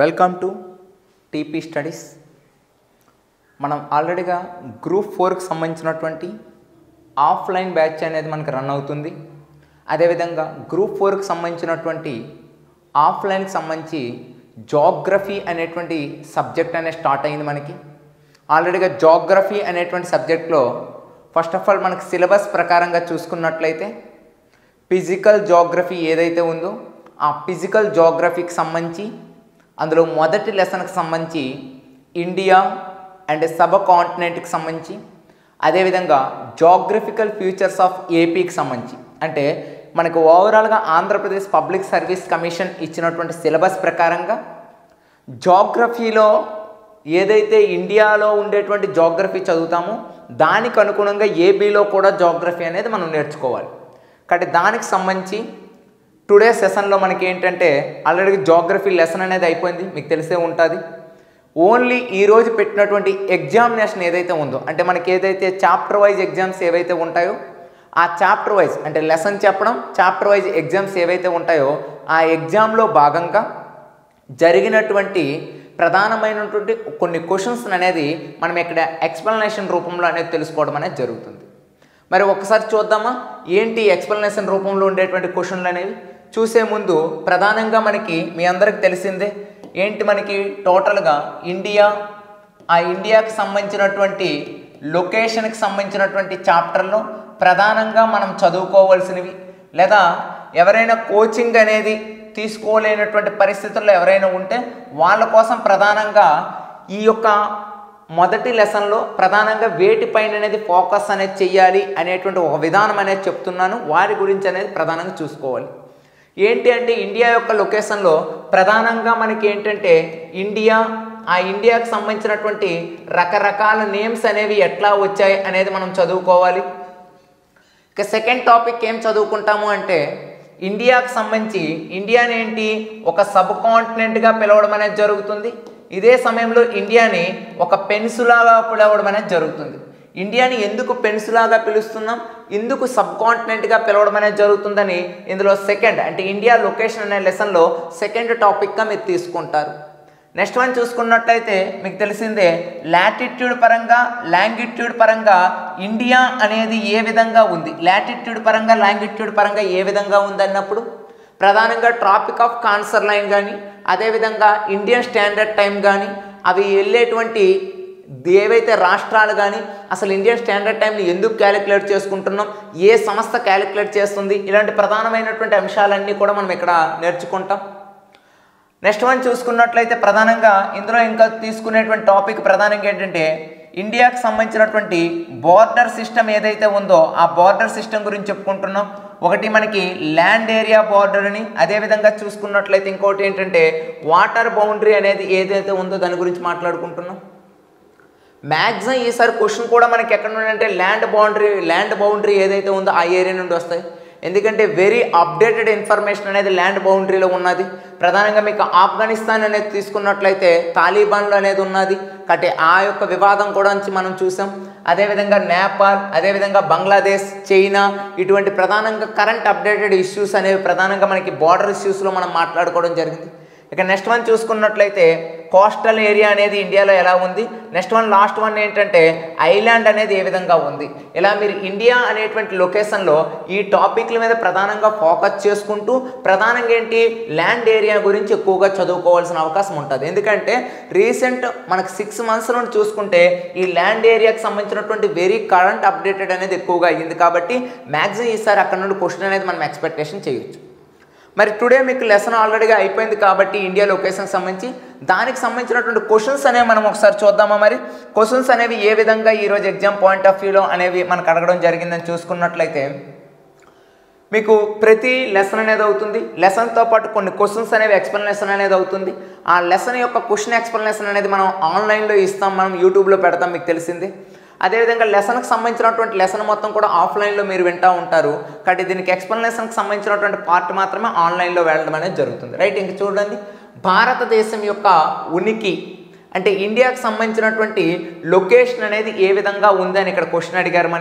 Welcome to TP studies. మనం ఆల్రెడీగా group 4కి సంబంధించినటువంటి ఆఫ్లైన్ బ్యాచ్ అనేది మనకు రన్ అవుతుంది. అదేవిధంగా గ్రూప్ 4కి సంబంధించినటువంటి ఆఫ్లైన్కి సంబంధించి జాగ్రఫీ అనేటువంటి సబ్జెక్ట్ అనేది స్టార్ట్ అయింది. మనకి ఆల్రెడీగా జాగ్రఫీ అనేటువంటి సబ్జెక్ట్లో ఫస్ట్ ఆఫ్ ఆల్ మనకి సిలబస్ ప్రకారంగా చూసుకున్నట్లయితే ఫిజికల్ జాగ్రఫీ ఏదైతే ఉందో ఆ ఫిజికల్ జాగ్రఫీకి సంబంధించి అందులో మొదటి లెసన్కి సంబంధించి ఇండియా అండ్ సబ్ కాంటినెంట్కి సంబంధించి, అదేవిధంగా జాగ్రఫికల్ ఫ్యూచర్స్ ఆఫ్ ఏపీకి సంబంధించి, అంటే మనకు ఓవరాల్గా ఆంధ్రప్రదేశ్ పబ్లిక్ సర్వీస్ కమిషన్ ఇచ్చినటువంటి సిలబస్ ప్రకారంగా జాగ్రఫీలో ఏదైతే ఇండియాలో ఉండేటువంటి జాగ్రఫీ చదువుతామో దానికి అనుగుణంగా ఏపీలో కూడా జాగ్రఫీ అనేది మనం నేర్చుకోవాలి. కాబట్టి దానికి సంబంధించి టుడే సెషన్లో మనకి ఏంటంటే ఆల్రెడీ జాగ్రఫీ లెసన్ అనేది అయిపోయింది, మీకు తెలిసే ఉంటుంది. ఓన్లీ ఈరోజు పెట్టినటువంటి ఎగ్జామినేషన్ ఏదైతే ఉందో, అంటే మనకి ఏదైతే చాప్టర్ వైజ్ ఎగ్జామ్స్ ఏవైతే ఉంటాయో ఆ చాప్టర్ వైజ్ అంటే లెసన్ చెప్పడం, చాప్టర్ వైజ్ ఎగ్జామ్స్ ఏవైతే ఉంటాయో ఆ ఎగ్జామ్లో భాగంగా జరిగినటువంటి ప్రధానమైనటువంటి కొన్ని క్వశ్చన్స్ అనేది మనం ఇక్కడ ఎక్స్ప్లెనేషన్ రూపంలో అనేది తెలుసుకోవడం అనేది జరుగుతుంది. మరి ఒకసారి చూద్దామా ఏంటి ఎక్స్ప్లెనేషన్ రూపంలో ఉండేటువంటి క్వశ్చన్లు అనేవి. చూసే ముందు ప్రధానంగా మనకి మీ అందరికి తెలిసిందే ఏంటి, మనకి టోటల్గా ఇండియాకి సంబంధించినటువంటి లొకేషన్కి సంబంధించినటువంటి చాప్టర్లో ప్రధానంగా మనం చదువుకోవాల్సినవి, లేదా ఎవరైనా కోచింగ్ అనేది తీసుకోలేనటువంటి పరిస్థితుల్లో ఎవరైనా ఉంటే వాళ్ళ కోసం ప్రధానంగా ఈ యొక్క మొదటి లెసన్లో ప్రధానంగా వేటిపైన అనేది ఫోకస్ అనేది చెయ్యాలి అనేటువంటి ఒక విధానం అనేది చెప్తున్నాను. వారి గురించి అనేది ప్రధానంగా చూసుకోవాలి. ఏంటి అంటే ఇండియా యొక్క లొకేషన్లో ప్రధానంగా మనకి ఏంటంటే ఇండియాకి సంబంధించినటువంటి రకరకాల నేమ్స్ అనేవి ఎట్లా వచ్చాయి అనేది మనం చదువుకోవాలి. ఇక సెకండ్ టాపిక్ ఏం చదువుకుంటాము అంటే ఇండియాకి సంబంధించి ఇండియాని ఏంటి ఒక సబ్ కాంటినెంట్గా పిలవడం అనేది జరుగుతుంది. ఇదే సమయంలో ఇండియాని ఒక పెన్సులాగా పిలవడం అనేది జరుగుతుంది. ఇండియాని ఎందుకు పెన్సులాగా పిలుస్తున్నాం, ఎందుకు సబ్ కాంటినెంట్గా పిలవడం అనేది జరుగుతుందని ఇందులో సెకండ్ అంటే ఇండియా లొకేషన్ అనే లెసన్లో సెకండ్ టాపిక్గా మీరు తీసుకుంటారు. నెక్స్ట్ వన్ చూసుకున్నట్లయితే మీకు తెలిసిందే లాటిట్యూడ్ పరంగా లాంగిట్యూడ్ పరంగా ఇండియా అనేది ఏ విధంగా ఉంది, లాటిట్యూడ్ పరంగా లాంగిట్యూడ్ పరంగా ఏ విధంగా ఉంది అన్నప్పుడు ప్రధానంగా ట్రాపిక్ ఆఫ్ కాన్సర్ లైన్ కానీ, అదేవిధంగా ఇండియన్ స్టాండర్డ్ టైం కానీ, అవి వెళ్ళేటువంటి ఏవైతే రాష్ట్రాలు కానీ అసలు ఇండియన్ స్టాండర్డ్ టైంని ఎందుకు క్యాలిక్యులేట్ చేసుకుంటున్నాం, ఏ సంస్థ క్యాలిక్యులేట్ చేస్తుంది, ఇలాంటి ప్రధానమైనటువంటి అంశాలన్నీ కూడా మనం ఇక్కడ నేర్చుకుంటాం. నెక్స్ట్ వన్ చూసుకున్నట్లయితే ప్రధానంగా ఇందులో ఇంకా తీసుకునేటువంటి టాపిక్ ప్రధానంగా ఏంటంటే ఇండియాకి సంబంధించినటువంటి బార్డర్ సిస్టమ్ ఏదైతే ఉందో ఆ బార్డర్ సిస్టమ్ గురించి చెప్పుకుంటున్నాం. ఒకటి మనకి ల్యాండ్ ఏరియా బార్డర్ అని, అదేవిధంగా చూసుకున్నట్లయితే ఇంకోటి ఏంటంటే వాటర్ బౌండరీ అనేది ఏదైతే ఉందో దాని గురించి మాట్లాడుకుంటున్నాం. మ్యాక్సిమం ఈసారి క్వశ్చన్ కూడా మనకి ఎక్కడ నుండి అంటే ల్యాండ్ బౌండరీ ఏదైతే ఉందో ఆ ఏరియా నుండి వస్తాయి. ఎందుకంటే వెరీ అప్డేటెడ్ ఇన్ఫర్మేషన్ అనేది ల్యాండ్ బౌండరీలో ఉన్నది. ప్రధానంగా మీకు ఆఫ్ఘనిస్తాన్ అనేది తీసుకున్నట్లయితే తాలిబాన్లు అనేది ఉన్నది కాబట్టి ఆ యొక్క వివాదం కూడా మనం చూసాం. అదేవిధంగా నేపాల్, అదేవిధంగా బంగ్లాదేశ్, చైనా, ఇటువంటి ప్రధానంగా కరెంట్ అప్డేటెడ్ ఇష్యూస్ అనేవి ప్రధానంగా మనకి బార్డర్ ఇష్యూస్లో మనం మాట్లాడుకోవడం జరిగింది. ఇక నెక్స్ట్ వన్ చూసుకున్నట్లయితే కోస్టల్ ఏరియా అనేది ఇండియాలో ఎలా ఉంది, నెక్స్ట్ వన్ లాస్ట్ వన్ ఏంటంటే ఐలాండ్ అనేది ఏ విధంగా ఉంది. ఇలా మీరు ఇండియా అనేటువంటి లొకేషన్లో ఈ టాపిక్ల మీద ప్రధానంగా ఫోకస్ చేసుకుంటూ ప్రధానంగా ఏంటి ల్యాండ్ ఏరియా గురించి ఎక్కువగా చదువుకోవాల్సిన అవకాశం ఉంటుంది. ఎందుకంటే రీసెంట్ మనకు 6 months నుండి చూసుకుంటే ఈ ల్యాండ్ ఏరియాకి సంబంధించినటువంటి వెరీ కరెంట్ అప్డేటెడ్ అనేది ఎక్కువగా అయ్యింది. కాబట్టి మ్యాక్సిమం ఈసారి అక్కడ నుండి క్వశ్చన్ అనేది మనం ఎక్స్పెక్టేషన్ చేయొచ్చు. మరి టుడే మీకు లెసన్ ఆల్రెడీగా అయిపోయింది కాబట్టి ఇండియా లొకేషన్కి సంబంధించి దానికి సంబంధించినటువంటి క్వశ్చన్స్ అనేవి మనం ఒకసారి చూద్దామా. మరి క్వశ్చన్స్ అనేవి ఏ విధంగా ఈరోజు ఎగ్జామ్ పాయింట్ ఆఫ్ వ్యూలో అనేవి మనకు అడగడం జరిగిందని చూసుకున్నట్లయితే మీకు ప్రతి లెసన్ అనేది అవుతుంది. లెసన్తో పాటు కొన్ని క్వశ్చన్స్ అనేవి ఎక్స్ప్లెనేషన్ అనేది అవుతుంది. ఆ లెసన్ యొక్క క్వశ్చన్ ఎక్స్ప్లెనేషన్ అనేది మనం ఆన్లైన్లో ఇస్తాం, మనం యూట్యూబ్లో పెడతాం, మీకు తెలిసింది. అదేవిధంగా లెసన్కి సంబంధించినటువంటి లెసన్ మొత్తం కూడా ఆఫ్లైన్లో మీరు వింటూ ఉంటారు కాబట్టి దీనికి ఎక్స్ప్లెనేషన్కి సంబంధించినటువంటి పార్ట్ మాత్రమే ఆన్లైన్లో వెళ్ళడం అనేది జరుగుతుంది. రైట్, ఇంక చూడండి భారతదేశం యొక్క ఉనికి అంటే ఇండియాకి సంబంధించినటువంటి లొకేషన్ అనేది ఏ విధంగా ఉందని ఇక్కడ క్వశ్చన్ అడిగారు.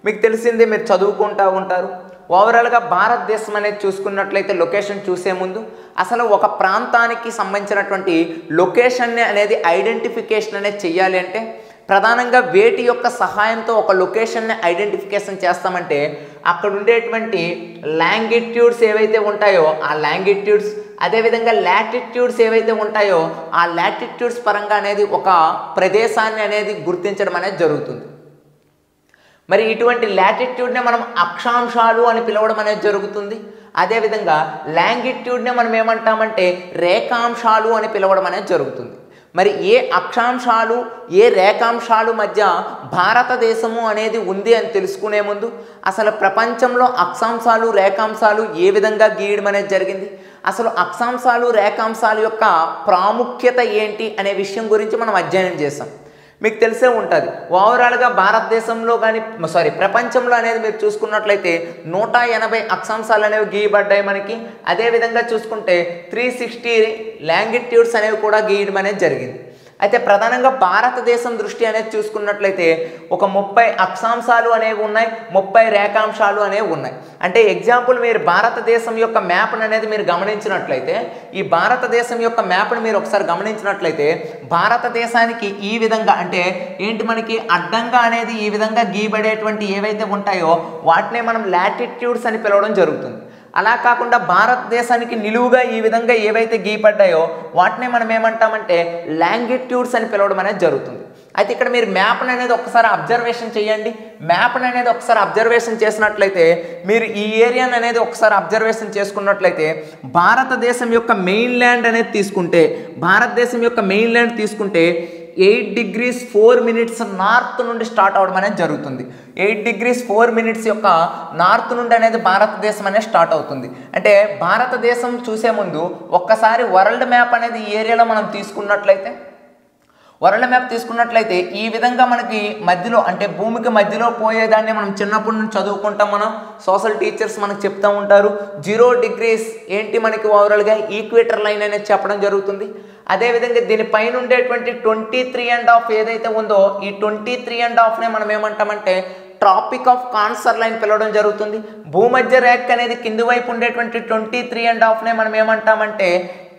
మీకు తెలిసిందే, మీరు చదువుకుంటూ ఉంటారు. ఓవరాల్గా భారతదేశం అనేది చూసుకున్నట్లయితే లొకేషన్ చూసే ముందు అసలు ఒక ప్రాంతానికి సంబంధించినటువంటి లొకేషన్ని అనేది ఐడెంటిఫికేషన్ అనేది చేయాలి అంటే ప్రధానంగా వేటి యొక్క సహాయంతో ఒక లొకేషన్ని ఐడెంటిఫికేషన్ చేస్తామంటే అక్కడ ఉండేటువంటి లాంగిట్యూడ్స్ ఏవైతే ఉంటాయో ఆ లాంగిట్యూడ్స్, అదేవిధంగా లాటిట్యూడ్స్ ఏవైతే ఉంటాయో ఆ లాటిట్యూడ్స్ పరంగా అనేది ఒక ప్రదేశాన్ని అనేది గుర్తించడం అనేది జరుగుతుంది. మరి ఇటువంటి లాటిట్యూడ్నే మనం అక్షాంశాలు అని పిలవడం అనేది జరుగుతుంది. అదేవిధంగా లాంగిట్యూడ్నే మనం ఏమంటామంటే రేఖాంశాలు అని పిలవడం అనేది జరుగుతుంది. మరి ఏ అక్షాంశాలు ఏ రేఖాంశాలు మధ్య భారతదేశము అనేది ఉంది అని తెలుసుకునే ముందు అసలు ప్రపంచంలో అక్షాంశాలు రేఖాంశాలు ఏ విధంగా గీయడం అనేది జరిగింది, అసలు అక్షాంశాలు రేఖాంశాల యొక్క ప్రాముఖ్యత ఏంటి అనే విషయం గురించి మనం అధ్యయనం చేసాం. మీకు తెలిసే ఉంటుంది ఓవరాల్గా భారతదేశంలో కానీ ప్రపంచంలో అనేది మీరు చూసుకున్నట్లయితే 180 అక్షాంశాలు అనేవి గీయబడ్డాయి మనకి. అదేవిధంగా చూసుకుంటే 360 లాంగిట్యూడ్స్ అనేవి కూడా గీయడం అనేది జరిగింది. అయితే ప్రధానంగా భారతదేశం దృష్టి అనేది చూసుకున్నట్లయితే ఒక 30 అక్షాంశాలు అనేవి ఉన్నాయి, 30 రేఖాంశాలు అనేవి ఉన్నాయి. అంటే ఎగ్జాంపుల్ మీరు భారతదేశం యొక్క మ్యాప్ను అనేది మీరు గమనించినట్లయితే ఈ భారతదేశం యొక్క మ్యాప్ను మీరు ఒకసారి గమనించినట్లయితే భారతదేశానికి ఈ విధంగా అంటే ఏంటి మనకి అడ్డంగా అనేది ఈ విధంగా గీయబడేటువంటి ఏవైతే ఉంటాయో వాటినే మనం లాటిట్యూడ్స్ అని పిలవడం జరుగుతుంది. అలా కాకుండా భారతదేశానికి నిలువుగా ఈ విధంగా ఏవైతే గీయబడ్డాయో వాటినే మనం ఏమంటామంటే లాంగిట్యూడ్స్ అని పిలవడం అనేది జరుగుతుంది. అయితే ఇక్కడ మీరు మ్యాప్ని అనేది ఒకసారి అబ్జర్వేషన్ చేయండి. మ్యాప్ని అనేది ఒకసారి అబ్జర్వేషన్ చేసినట్లయితే మీరు ఈ ఏరియాని అనేది ఒకసారి అబ్జర్వేషన్ చేసుకున్నట్లయితే భారతదేశం యొక్క మెయిన్ ల్యాండ్ అనేది తీసుకుంటే భారతదేశం యొక్క మెయిన్ ల్యాండ్ తీసుకుంటే 8 degrees 4 minutes నార్త్ నుండి స్టార్ట్ అవడం అనేది జరుగుతుంది. 8 degrees 4 minutes యొక్క నార్త్ నుండి అనేది భారతదేశం అనేది స్టార్ట్ అవుతుంది. అంటే భారతదేశం చూసే ముందు ఒక్కసారి వరల్డ్ మ్యాప్ అనేది ఈ ఏరియాలో మనం తీసుకున్నట్లయితే ఈ విధంగా మనకి మధ్యలో అంటే భూమికి మధ్యలో పోయేదాన్ని మనం చిన్నప్పటి నుంచి చదువుకుంటాం. మనం సోషల్ టీచర్స్ మనకు చెప్తూ ఉంటారు 0 degrees ఏంటి మనకి ఓవరాల్గా ఈక్వేటర్ లైన్ అనేది చెప్పడం జరుగుతుంది. అదేవిధంగా దీనిపైన ఉండేటువంటి 23.5 ఏదైతే ఉందో ఈ 23.5నే మనం ఏమంటామంటే ట్రాపిక్ ఆఫ్ కాన్సర్ లైన్ పిలవడం జరుగుతుంది. భూమధ్య రేఖ అనేది కింది వైపు ఉండేటువంటి 23.5నే మనం ఏమంటామంటే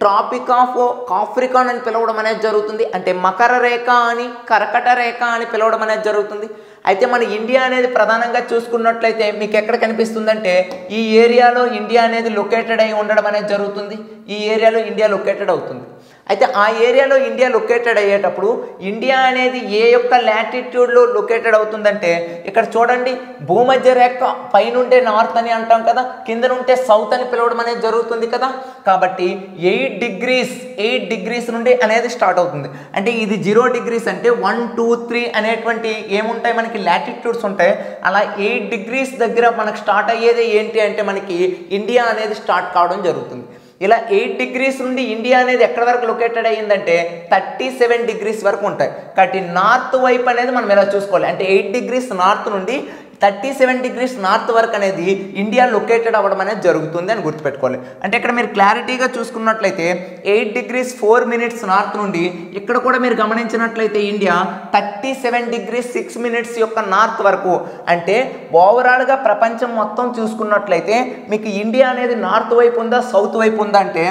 ట్రాపిక్ ఆఫ్ ఆఫ్రికాన్ అని పిలవడం అనేది జరుగుతుంది. అంటే మకర రేఖ అని కర్కట రేఖ అని పిలవడం అనేది జరుగుతుంది. అయితే మన ఇండియా అనేది ప్రధానంగా చూసుకున్నట్లయితే మీకు ఎక్కడ కనిపిస్తుందంటే ఈ ఏరియాలో ఇండియా అనేది లొకేటెడ్ అయి ఉండడం అనేది జరుగుతుంది. ఈ ఏరియాలో ఇండియా లొకేటెడ్ అవుతుంది. అయితే ఆ ఏరియాలో ఇండియా లొకేటెడ్ అయ్యేటప్పుడు ఇండియా అనేది ఏ యొక్క లాటిట్యూడ్లో లొకేటెడ్ అవుతుందంటే ఇక్కడ చూడండి భూమధ్య రేఖ పైనుండే నార్త్ అని అంటాం కదా, కిందనుంటే సౌత్ అని పిలవడం అనేది జరుగుతుంది కదా. కాబట్టి 8 degrees నుండి అనేది స్టార్ట్ అవుతుంది. అంటే ఇది 0 degrees అంటే 1, 2, 3 అనేటువంటి ఏముంటాయి మనకి లాటిట్యూడ్స్ ఉంటాయి. అలా 8 degrees దగ్గర మనకు స్టార్ట్ అయ్యేది ఏంటి అంటే మనకి ఇండియా అనేది స్టార్ట్ కావడం జరుగుతుంది. ఇలా 8 degrees నుండి ఇండియా అనేది ఎక్కడి వరకు లొకేటెడ్ అయ్యిందంటే 37 degrees వరకు ఉంటాయి. కాబట్టి నార్త్ వైపు అనేది మనం ఇలా చూసుకోవాలి. అంటే 8 degrees నార్త్ నుండి 37 degrees నార్త్ వరకు అనేది ఇండియా లొకేటెడ్ అవ్వడం అనేది జరుగుతుంది అని గుర్తుపెట్టుకోవాలి. అంటే ఇక్కడ మీరు క్లారిటీగా చూసుకున్నట్లయితే 8 degrees 4 minutes నార్త్ నుండి ఇక్కడ కూడా మీరు గమనించినట్లయితే ఇండియా 37 degrees 6 minutes యొక్క నార్త్ వరకు. అంటే ఓవరాల్గా ప్రపంచం మొత్తం చూసుకున్నట్లయితే మీకు ఇండియా అనేది నార్త్ వైపు ఉందా సౌత్ వైపు ఉందా అంటే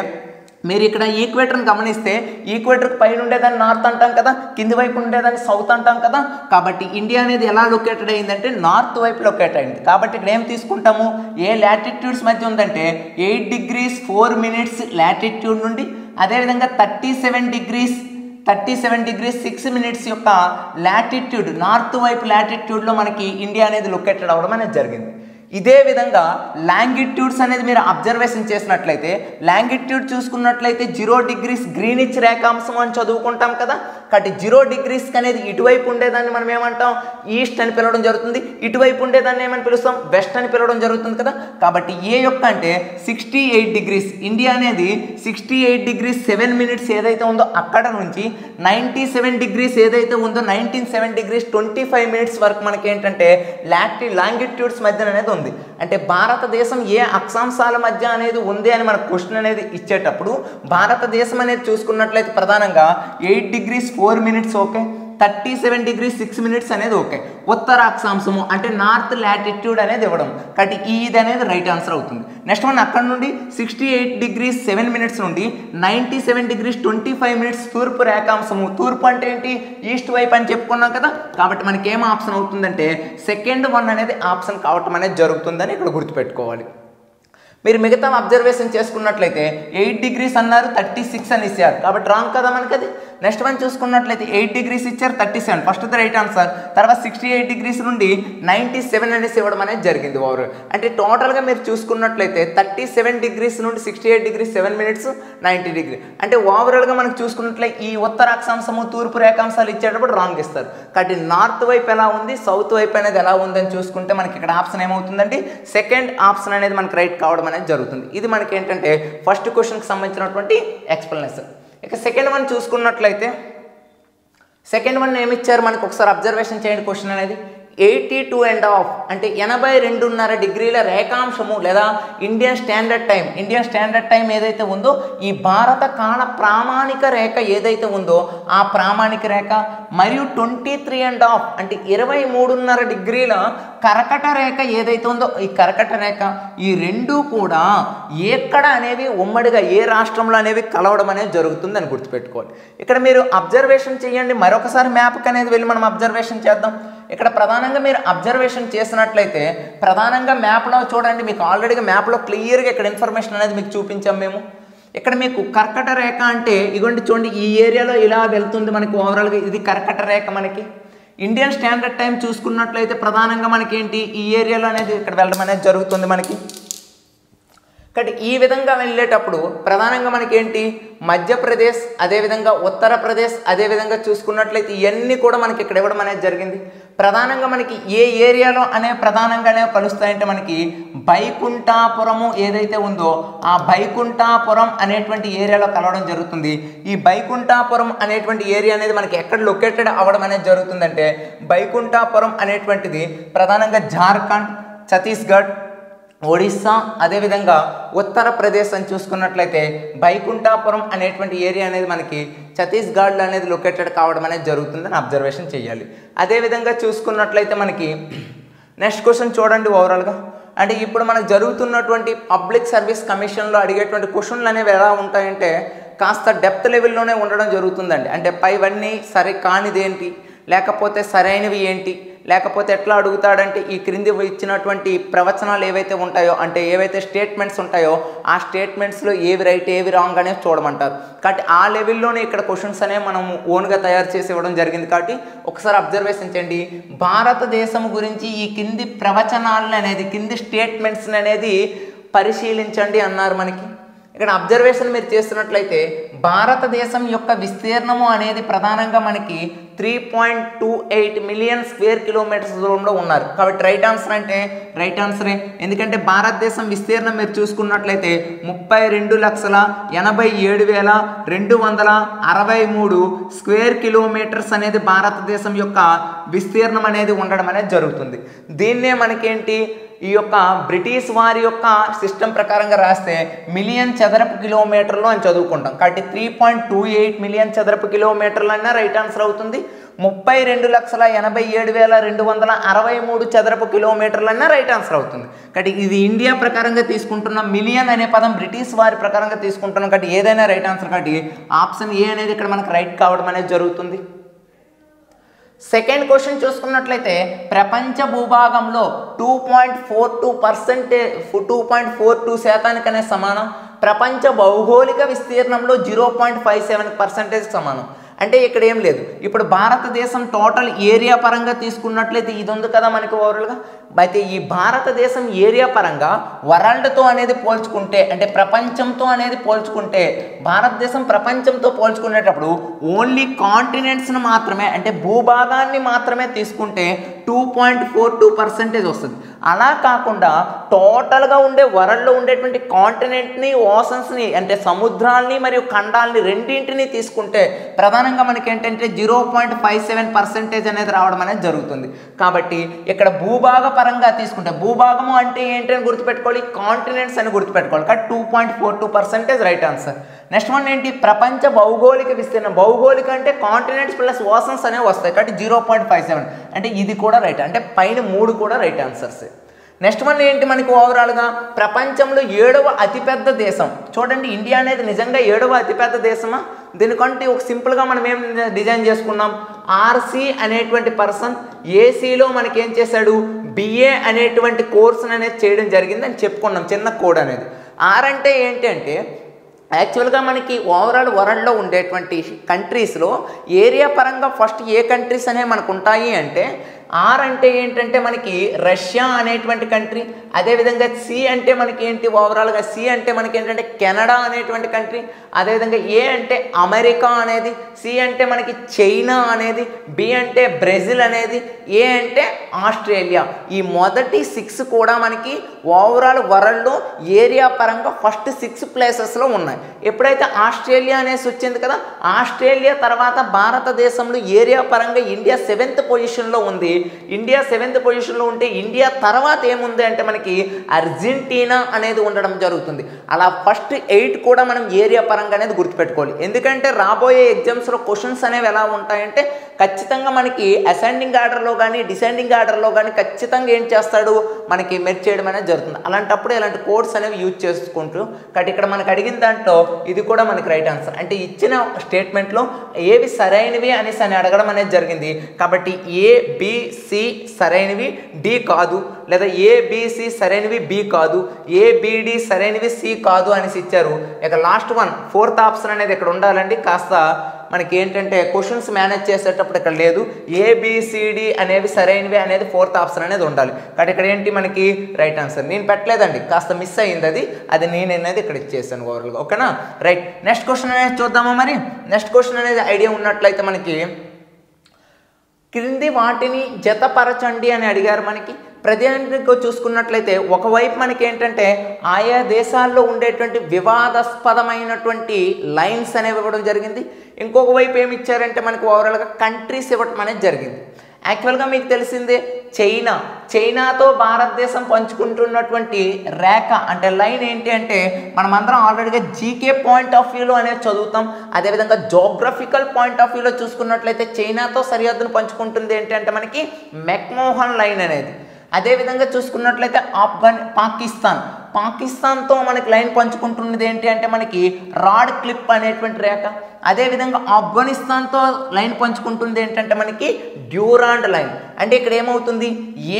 మీరు ఇక్కడ ఈక్వేటర్ని గమనిస్తే ఈక్వేటర్కి పైన ఉండేదాన్ని నార్త్ అంటాం కదా, కింది వైపు ఉండేదాన్ని సౌత్ అంటాం కదా. కాబట్టి ఇండియా అనేది ఎలా లొకేటెడ్ అయిందంటే నార్త్ వైపు లొకేట్ అయింది. కాబట్టి ఇక్కడ ఏం తీసుకుంటాము ఏ లాటిట్యూడ్స్ మధ్య ఉందంటే 8 degrees 4 minutes లాటిట్యూడ్ నుండి అదేవిధంగా 37 degrees 6 minutes యొక్క లాటిట్యూడ్ నార్త్ వైపు లాటిట్యూడ్లో మనకి ఇండియా అనేది లొకేటెడ్ అవ్వడం అనేది జరిగింది. ఇదే విధంగా లాంగిట్యూడ్స్ అనేది మీరు అబ్జర్వేషన్ చేసినట్లయితే లాంగిట్యూడ్ చూసుకున్నట్లయితే 0 degrees గ్రీనిచ్ రేఖాంశం అని చదువుకుంటాం కదా. కాబట్టి 0 degrees అనేది ఇటువైపు ఉండేదాన్ని మనం ఏమంటాం ఈస్ట్ అని పిలవడం జరుగుతుంది, ఇటువైపు ఉండేదాన్ని ఏమని పిలుస్తాం వెస్ట్ అని పిలవడం జరుగుతుంది కదా. కాబట్టి ఏ యొక్క అంటే 68 degrees ఇండియా అనేది 68 degrees 7 minutes ఏదైతే ఉందో అక్కడ నుంచి 97 degrees ఏదైతే ఉందో 97 degrees 25 minutes వరకు మనకి ఏంటంటే లాంగిట్యూడ్స్ మధ్య అనేది ఉంది. అంటే భారతదేశం ఏ అక్షాంశాల మధ్య అనేది ఉంది అని మన క్వశ్చన్ అనేది ఇచ్చేటప్పుడు భారతదేశం అనేది చూసుకున్నట్లయితే ప్రధానంగా 8 degrees 4 minutes okay, 37 degree 6 minutes అనేది ఓకే. ఉత్తర అక్షాంశము అంటే నార్త్ లాటిట్యూడ్ అనేది ఇవ్వడం, కాబట్టి ఇది అనేది రైట్ ఆన్సర్ అవుతుంది. నెక్స్ట్ వన్ అక్కడ నుండి 68 డిగ్రీ 7 మినిట్స్ నుండి 97 డిగ్రీస్ 25 మినిట్స్ తూర్పు రేఖాంశము. తూర్పు అంటే ఏంటి? ఈస్ట్ వైపు అని చెప్పుకున్నాం కదా, కాబట్టి మనకి ఏం ఆప్షన్ అవుతుందంటే సెకండ్ వన్ అనేది ఆప్షన్ కావటం అనేది జరుగుతుందని ఇక్కడ గుర్తుపెట్టుకోవాలి. మీరు మిగతా అబ్జర్వేషన్ చేసుకున్నట్లయితే 8 డిగ్రీస్ అన్నారు, 36 అని ఇచ్చారు, కాబట్టి రాంగ్ కదా మనకి అది. నెక్స్ట్ వన్ చూసుకున్నట్లయితే 8 డిగ్రీస్ ఇచ్చారు, 37 ఫస్ట్ రైట్ ఆన్సర్. తర్వాత 68 డిగ్రీస్ నుండి 97 అనేసి ఇవ్వడం అనేది జరిగింది ఓవర్. అంటే టోటల్గా మీరు చూసుకున్నట్లయితే 37 డిగ్రీస్ నుండి 68 డిగ్రీస్ 7 మినిట్స్ 90 డిగ్రీ, అంటే ఓవరాల్గా మనకు చూసుకున్నట్లయితే ఈ ఉత్తర అక్షాంశము తూర్పు రేఖాంశాలు ఇచ్చేటప్పుడు రాంగ్ ఇస్తారు. కాబట్టి నార్త్ వైపు ఎలా ఉంది, సౌత్ వైపు అనేది ఎలా ఉందని చూసుకుంటే మనకి ఇక్కడ ఆప్షన్ ఏమవుతుందండి, సెకండ్ ఆప్షన్ అనేది మనకి రైట్ కావడం అనేది జరుగుతుంది. ఇది మనకి ఏంటంటే ఫస్ట్ క్వశ్చన్కి సంబంధించినటువంటి ఎక్స్ప్లెనేషన్. ఇక సెకండ్ వన్ చూసుకున్నట్లయితే సెకండ్ వన్ ఏమి ఇచ్చారు మనకు ఒకసారి అబ్జర్వేషన్ చేయండి. క్వశ్చన్ అనేది 82.5 అంటే 82.5 డిగ్రీల రేఖాంశము లేదా ఇండియన్ స్టాండర్డ్ టైం ఏదైతే ఉందో ఈ భారత కాల ప్రామాణిక రేఖ ఏదైతే ఉందో ఆ ప్రామాణిక రేఖ మరియు 23.5 అంటే 23.5 డిగ్రీల కర్కట రేఖ ఏదైతే ఉందో ఈ కర్కట రేఖ ఈ రెండు కూడా ఎక్కడ అనేవి ఉమ్మడిగా ఏ రాష్ట్రంలో అనేవి కలవడం అనేది జరుగుతుంది అని గుర్తుపెట్టుకోవాలి. ఇక్కడ మీరు అబ్జర్వేషన్ చేయండి, మరొకసారి మ్యాప్కి అనేది వెళ్ళి మనం అబ్జర్వేషన్ చేద్దాం. ఇక్కడ ప్రధానంగా మీరు అబ్జర్వేషన్ చేసినట్లయితే ప్రధానంగా మ్యాప్లో చూడండి, మీకు ఆల్రెడీగా మ్యాప్లో క్లియర్గా ఇక్కడ ఇన్ఫర్మేషన్ అనేది మీకు చూపించాం మేము. ఇక్కడ మీకు కర్కట రేఖ అంటే ఇగోండి చూడండి, ఈ ఏరియాలో ఇలా వెళ్తుంది మనకి ఓవరాల్గా, ఇది కర్కట రేఖ. మనకి ఇండియన్ స్టాండర్డ్ టైం చూసుకున్నట్లయితే ప్రధానంగా మనకి ఏంటి ఈ ఏరియాలో అనేది ఇక్కడ వెళ్ళడం అనేది జరుగుతుంది మనకి. కాబట్టి ఈ విధంగా వెళ్ళేటప్పుడు ప్రధానంగా మనకి ఏంటి మధ్యప్రదేశ్, అదేవిధంగా ఉత్తరప్రదేశ్, అదేవిధంగా చూసుకున్నట్లయితే ఇవన్నీ కూడా మనకి ఇక్కడ ఇవ్వడం అనేది జరిగింది. ప్రధానంగా మనకి ఏ ఏరియాలో ప్రధానంగానే కలుస్తాయంటే మనకి వైకుంఠాపురము ఏదైతే ఉందో ఆ వైకుంఠాపురం అనేటువంటి ఏరియాలో కలవడం జరుగుతుంది. ఈ వైకుంఠాపురం అనేటువంటి ఏరియా అనేది మనకి ఎక్కడ లొకేటెడ్ అవ్వడం అనేది జరుగుతుందంటే వైకుంఠాపురం అనేటువంటిది ప్రధానంగా జార్ఖండ్, ఛత్తీస్గఢ్, ఒడిస్సా, అదేవిధంగా ఉత్తరప్రదేశ్ అని చూసుకున్నట్లయితే వైకుంఠాపురం అనేటువంటి ఏరియా అనేది మనకి ఛత్తీస్గఢ్లో అనేది లొకేటెడ్ కావడం అనేది జరుగుతుందని అబ్జర్వేషన్ చేయాలి. అదేవిధంగా చూసుకున్నట్లయితే మనకి నెక్స్ట్ క్వశ్చన్ చూడండి ఓవరాల్గా. అంటే ఇప్పుడు మనకు జరుగుతున్నటువంటి పబ్లిక్ సర్వీస్ కమిషన్లో అడిగేటువంటి క్వశ్చన్లు అనేవి ఎలా ఉంటాయంటే కాస్త డెప్త్ లెవెల్లోనే ఉండడం జరుగుతుందండి. అంటే పైవన్నీ సరే కానిదేంటి, లేకపోతే సరైనవి ఏంటి, లేకపోతే ఎట్లా అడుగుతాడంటే ఈ క్రింది ఇచ్చినటువంటి ప్రవచనాలు ఏవైతే ఉంటాయో అంటే ఏవైతే స్టేట్మెంట్స్ ఉంటాయో ఆ స్టేట్మెంట్స్లో ఏవి రైట్ ఏవి రాంగ్ అనేది చూడమంటారు. కాబట్టి ఆ లెవెల్లోనే ఇక్కడ క్వశ్చన్స్ అనేవి మనం ఓన్గా తయారు చేసి ఇవ్వడం జరిగింది. కాబట్టి ఒకసారి అబ్జర్వేషన్ చేయండి, భారతదేశం గురించి ఈ కింది ప్రవచనాలను అనేది కింది స్టేట్మెంట్స్ అనేది పరిశీలించండి అన్నారు మనకి. ఇక్కడ అబ్జర్వేషన్ మీరు చేస్తున్నట్లయితే భారతదేశం యొక్క విస్తీర్ణము అనేది ప్రధానంగా మనకి 3.28 మిలియన్ స్క్వేర్ కిలోమీటర్స్ దూరంలో ఉన్నారు. కాబట్టి రైట్ ఆన్సర్ అంటే రైట్ ఆన్సరే. ఎందుకంటే భారతదేశం విస్తీర్ణం మీరు చూసుకున్నట్లయితే 32,87,263 స్క్వేర్ కిలోమీటర్స్ అనేది భారతదేశం యొక్క విస్తీర్ణం అనేది ఉండడం అనేది జరుగుతుంది. దీన్నే మనకేంటి ఈ యొక్క బ్రిటిష్ వారి యొక్క సిస్టమ్ ప్రకారంగా రాస్తే మిలియన్ చదరపు కిలోమీటర్లు అని చదువుకుంటాం. కాబట్టి 3.28 మిలియన్ చదరపు కిలోమీటర్లు అన్నా రైట్ ఆన్సర్ అవుతుంది. 32,87,263 చదరపు కిలోమీటర్లు అన్నా రైట్ ఆన్సర్ అవుతుంది. కాబట్టి ఇది ఇండియా ప్రకారంగా తీసుకుంటున్న మిలియన్ అనే పదం బ్రిటిష్ వారి ప్రకారంగా తీసుకుంటున్నాం. కాబట్టి ఏదైనా రైట్ ఆన్సర్. కాబట్టి ఆప్షన్ ఏ అనేది ఇక్కడ మనకు రైట్ కావడం అనేది జరుగుతుంది. సెకండ్ క్వశ్చన్ చూసుకున్నట్లయితే ప్రపంచ భూభాగంలో 2.42% సమానం, ప్రపంచ భౌగోళిక విస్తీర్ణంలో 0.57% సమానం. అంటే ఇక్కడ ఏం లేదు, ఇప్పుడు భారతదేశం టోటల్ ఏరియా పరంగా తీసుకున్నట్లయితే ఇది ఉంది కదా మనకి ఓవరాల్గా. అయితే ఈ భారతదేశం ఏరియా పరంగా వరల్డ్తో అనేది పోల్చుకుంటే అంటే ప్రపంచంతో అనేది పోల్చుకుంటే భారతదేశం ప్రపంచంతో పోల్చుకునేటప్పుడు ఓన్లీ కాంటినెంట్స్ను మాత్రమే అంటే భూభాగాన్ని మాత్రమే తీసుకుంటే 2.42% వస్తుంది. అలా కాకుండా టోటల్గా ఉండే వరల్డ్లో ఉండేటువంటి కాంటినెంట్ని, ఓషన్స్ని అంటే సముద్రాల్ని మరియు ఖండాలని రెండింటిని తీసుకుంటే ప్రధానంగా ప్రధానంగా మనకి ఏంటంటే 0.57% అనేది రావడం అనేది జరుగుతుంది. కాబట్టి ఇక్కడ భూభాగ పరంగా తీసుకుంటే భూభాగము అంటే ఏంటి అని గుర్తుపెట్టుకోవాలి, కాంటినెంట్స్ అని గుర్తుపెట్టుకోవాలి. కాబట్టి 2.42% రైట్ ఆన్సర్. నెక్స్ట్ వన్ ఏంటి, ప్రపంచ భౌగోళిక విస్తీర్ణం. భౌగోళిక అంటే కాంటినెంట్స్ ప్లస్ ఓషన్స్ అనేవి వస్తాయి. కాబట్టి 0.57 అంటే ఇది కూడా రైట్, అంటే పైన 3 కూడా రైట్ ఆన్సర్స్. నెక్స్ట్ వన్ ఏంటి మనకి ఓవరాల్గా ప్రపంచంలో 7వ అతిపెద్ద దేశం. చూడండి, ఇండియా అనేది నిజంగా 7వ అతిపెద్ద దేశమా? దీనికంటే ఒక సింపుల్గా మనం ఏం డిజైన్ చేసుకున్నాం, ఆర్సి అనేటువంటి పర్సన్ ఏసీలో మనకి ఏం చేశాడు, బిఏ అనేటువంటి కోర్సును అనేది చేయడం జరిగింది అని చెప్పుకున్నాం, చిన్న కోడ్ అనేది. ఆర్ అంటే ఏంటి అంటే యాక్చువల్గా మనకి ఓవరాల్ వరల్డ్లో ఉండేటువంటి కంట్రీస్లో ఏరియా పరంగా ఫస్ట్ ఏ కంట్రీస్ అనేవి మనకు ఉంటాయి అంటే, ఆర్ అంటే ఏంటంటే మనకి రష్యా అనేటువంటి కంట్రీ, అదేవిధంగా సి అంటే మనకి ఏంటి ఓవరాల్గా సి అంటే మనకి ఏంటంటే కెనడా అనేటువంటి కంట్రీ, అదేవిధంగా ఏ అంటే అమెరికా అనేది, సి అంటే మనకి చైనా అనేది, బి అంటే బ్రెజిల్ అనేది, ఏ అంటే ఆస్ట్రేలియా. ఈ మొదటి 6 కూడా మనకి ఓవరాల్ వరల్డ్లో ఏరియా పరంగా ఫస్ట్ 6 ప్లేసెస్లో ఉన్నాయి. ఎప్పుడైతే ఆస్ట్రేలియా అనేసి వచ్చింది కదా, ఆస్ట్రేలియా తర్వాత భారతదేశంలో ఏరియా పరంగా ఇండియా 7th పొజిషన్లో ఉంది. ఇండియా 7th పొజిషన్లో ఉంటే ఇండియా తర్వాత ఏముంది అంటే మనకి అర్జెంటీనా అనేది ఉండడం జరుగుతుంది. అలా ఫస్ట్ 8 కూడా మనం ఏరియా పరంగా అనేది గుర్తుపెట్టుకోవాలి. ఎందుకంటే రాబోయే ఎగ్జామ్స్లో క్వశ్చన్స్ అనేవి ఎలా ఉంటాయంటే ఖచ్చితంగా మనకి అసెండింగ్ ఆర్డర్లో కానీ డిసెండింగ్ ఆర్డర్లో కానీ ఖచ్చితంగా ఏం చేస్తాడు, మనకి మెర్జ్ చేయడం అనేది జరుగుతుంది. అలాంటప్పుడు ఇలాంటి కోడ్స్ అనేవి యూజ్ చేసుకుంటూ కాబట్టి ఇక్కడ మనకు అడిగిన దాంట్లో ఇది కూడా మనకి రైట్ ఆన్సర్. అంటే ఇచ్చిన స్టేట్మెంట్లో ఏవి సరైనవి అనేసి అని అడగడం అనేది జరిగింది. కాబట్టి ABC సరైనవి, డి కాదు, లేదా ABC సరైనవి, బి కాదు, ABD సరైనవి, సి కాదు అనేసి ఇచ్చారు. ఇక లాస్ట్ వన్ 4th ఆప్షన్ అనేది ఇక్కడ ఉండాలండి. కాస్త మనకి ఏంటంటే క్వశ్చన్స్ మేనేజ్ చేసేటప్పుడు ఇక్కడ లేదు, ABCD అనేవి సరైనవి అనేది 4th ఆప్షన్ అనేది ఉండాలి. కాబట్టి ఇక్కడ ఏంటి మనకి రైట్ ఆన్సర్ నేను పెట్టలేదండి, కాస్త మిస్ అయ్యింది అది నేను అనేది ఇక్కడ ఇచ్చేసాను ఓవరాల్గా. ఓకేనా, రైట్. నెక్స్ట్ క్వశ్చన్ అనేది చూద్దామా. మరి నెక్స్ట్ క్వశ్చన్ అనేది ఐడియా ఉన్నట్లయితే మనకి క్రింది వాటిని జతపరచండి అని అడిగారు. మనకి ప్రధానంగా చూసుకున్నట్లయితే ఒకవైపు మనకి ఏంటంటే ఆయా దేశాల్లో ఉండేటువంటి వివాదాస్పదమైనటువంటి లైన్స్ అనేవి ఇవ్వడం జరిగింది. ఇంకొక వైపు ఏమి ఇచ్చారంటే మనకి ఓవరాల్గా కంట్రీస్ ఇవ్వడం అనేది జరిగింది. యాక్చువల్గా మీకు తెలిసిందే చైనాతో భారతదేశం పంచుకుంటున్నటువంటి రేఖ అంటే లైన్ ఏంటి అంటే మనమందరం ఆల్రెడీగా జీకే పాయింట్ ఆఫ్ వ్యూలో అనేది చదువుతాం. అదేవిధంగా జోగ్రఫికల్ పాయింట్ ఆఫ్ వ్యూలో చూసుకున్నట్లయితే చైనాతో సరిహద్దును పంచుకుంటుంది ఏంటి అంటే మనకి మెక్మోహన్ లైన్ అనేది. అదేవిధంగా చూసుకున్నట్లయితే పాకిస్తాన్తో మనకి లైన్ పంచుకుంటున్నది ఏంటి అంటే మనకి రాడ్ క్లిప్ అనేటువంటి రేఖ. అదేవిధంగా ఆఫ్ఘనిస్తాన్తో లైన్ పంచుకుంటుంది ఏంటంటే మనకి డ్యూరాండ్ లైన్. అంటే ఇక్కడ ఏమవుతుంది,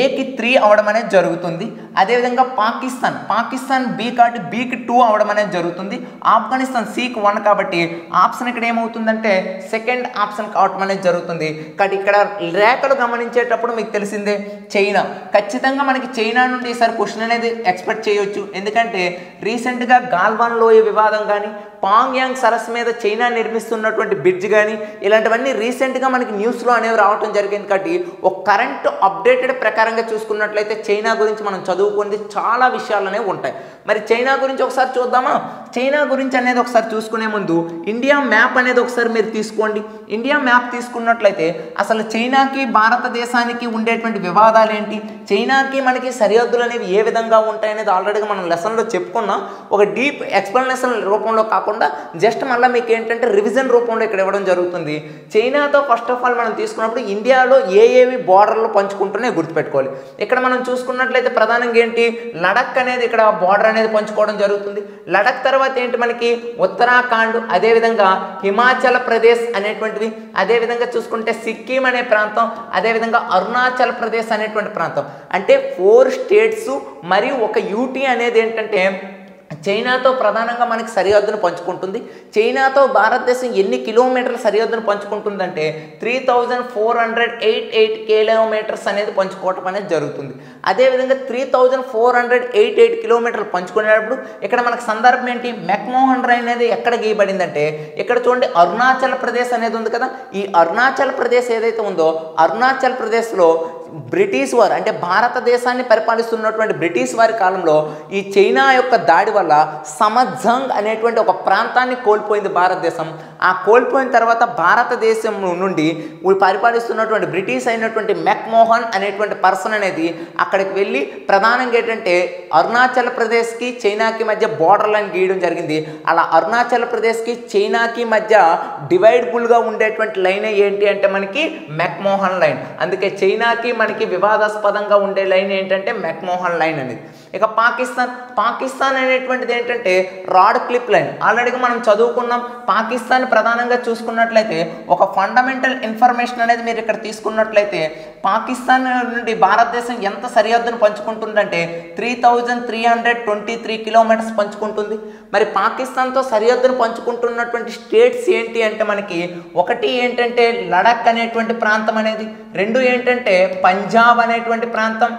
ఏకి 3 అవడం అనేది జరుగుతుంది. అదేవిధంగా పాకిస్తాన్ బి కాబట్టి బికి 2 అవడం అనేది జరుగుతుంది. ఆఫ్ఘనిస్తాన్ సికి 1 కాబట్టి ఆప్షన్ ఇక్కడ ఏమవుతుందంటే సెకండ్ ఆప్షన్ కావడం అనేది జరుగుతుంది. కాబట్టి ఇక్కడ రేఖలు గమనించేటప్పుడు మీకు తెలిసిందే చైనా, ఖచ్చితంగా మనకి చైనా నుండి ఈసారి క్వశ్చన్ అనేది ఎక్స్పెక్ట్ చేయొచ్చు. ఎందుకంటే రీసెంట్గా గాల్వాన్ లోయ వివాదం కానీ పాంగ్యాంగ్ సరస్సు మీద చైనా నిర్మిస్తున్నటువంటి బ్రిడ్జ్ కానీ ఇలాంటివన్నీ రీసెంట్గా మనకి న్యూస్లో అనేవి రావడం జరిగింది. కాబట్టి ఒక కరెంట్ అప్డేటెడ్ ప్రకారంగా చూసుకున్నట్లయితే చైనా గురించి మనం చదువుకుంది చాలా విషయాలు అనేవి ఉంటాయి. మరి చైనా గురించి ఒకసారి చూద్దామా. చైనా గురించి అనేది ఒకసారి చూసుకునే ముందు ఇండియా మ్యాప్ అనేది ఒకసారి మీరు తీసుకోండి. ఇండియా మ్యాప్ తీసుకున్నట్లయితే అసలు చైనాకి భారతదేశానికి ఉండేటువంటి వివాదాలు ఏంటి, చైనాకి మనకి సరిహద్దులు అనేవి ఏ విధంగా ఉంటాయి అనేది ఆల్రెడీగా మనం లెసన్లో చెప్పుకున్నాం. ఒక డీప్ ఎక్స్ప్లెనేషన్ రూపంలో కాకుండా జస్ట్ మళ్ళీ మీకు ఏంటంటే రివిజన్ రూపంలో ఇక్కడ ఇవ్వడం జరుగుతుంది. చైనాతో ఫస్ట్ ఆఫ్ ఆల్ మనం తీసుకున్నప్పుడు ఇండియాలో ఏవి బార్డర్లు పంచుకుంటూనే గుర్తుపెట్టుకోవాలి. ఇక్కడ మనం చూసుకున్నట్లయితే ప్రధానంగా ఏంటి లడక్ అనేది ఇక్కడ బార్డర్ అనేది పంచుకోవడం జరుగుతుంది. లడక్ తర్వాత ఏంటి మనకి ఉత్తరాఖండ్, అదేవిధంగా హిమాచల్ ప్రదేశ్ అనేటువంటివి, అదేవిధంగా చూసుకుంటే సిక్కిం అనే ప్రాంతం, అదేవిధంగా అరుణాచల్ ప్రదేశ్ అనేటువంటి ప్రాంతం. అంటే 4 స్టేట్స్ మరియు ఒక యూటీ అనేది ఏంటంటే చైనాతో ప్రధానంగా మనకి సరిహద్దును పంచుకుంటుంది. చైనాతో భారతదేశం ఎన్ని కిలోమీటర్ల సరిహద్దును పంచుకుంటుందంటే 3488 కిలోమీటర్స్ అనేది పంచుకోవటం అనేది జరుగుతుంది. అదేవిధంగా 3488 కిలోమీటర్లు పంచుకునేటప్పుడు ఇక్కడ మనకు సందర్భం ఏంటి, మెక్మోహన్ లైన్ అనేది ఎక్కడ గీయబడిందంటే ఇక్కడ చూడండి అరుణాచల్ ప్రదేశ్ అనేది ఉంది కదా. ఈ అరుణాచల్ ప్రదేశ్ ఏదైతే ఉందో అరుణాచల్ ప్రదేశ్లో బ్రిటిష్ వారు అంటే భారతదేశాన్ని పరిపాలిస్తున్నటువంటి బ్రిటిష్ వారి కాలంలో ఈ చైనా యొక్క దాడి వల్ల సమజంగ్ అనేటువంటి ఒక ప్రాంతాన్ని కోల్పోయింది భారతదేశం. ఆ కోల్పోయిన తర్వాత భారతదేశం నుండి పరిపాలిస్తున్నటువంటి బ్రిటిష్ అయినటువంటి మెక్మోహన్ అనేటువంటి పర్సన్ అనేది అక్కడికి వెళ్ళి ప్రధానంగా ఏంటంటే అరుణాచల్ ప్రదేశ్కి చైనాకి మధ్య బోర్డర్ లైన్ గీయడం జరిగింది. అలా అరుణాచల్ ప్రదేశ్కి చైనాకి మధ్య డివైడబుల్గా ఉండేటువంటి లైన్ ఏంటి అంటే మనకి మెక్మోహన్ లైన్. అందుకే చైనాకి మనకి వివాదాస్పదంగా ఉండే లైన్ ఏంటంటే మెక్మోహన్ లైన్ అనేది. ఇక పాకిస్తాన్ అనేటువంటిది ఏంటంటే రాడ్ క్లిప్ లైన్. ఆల్రెడీగా మనం చదువుకున్నాం. పాకిస్తాన్ ప్రధానంగా చూసుకున్నట్లయితే ఒక ఫండమెంటల్ ఇన్ఫర్మేషన్ అనేది మీరు ఇక్కడ తీసుకున్నట్లయితే పాకిస్తాన్ నుండి భారతదేశం ఎంత సరిహద్దును పంచుకుంటుందంటే 3323 కిలోమీటర్స్ పంచుకుంటుంది. మరి పాకిస్తాన్తో సరిహద్దును పంచుకుంటున్నటువంటి స్టేట్స్ ఏంటి అంటే మనకి ఒకటి ఏంటంటే లడఖ్ అనేటువంటి ప్రాంతం అనేది, రెండు ఏంటంటే పంజాబ్ అనేటువంటి ప్రాంతం,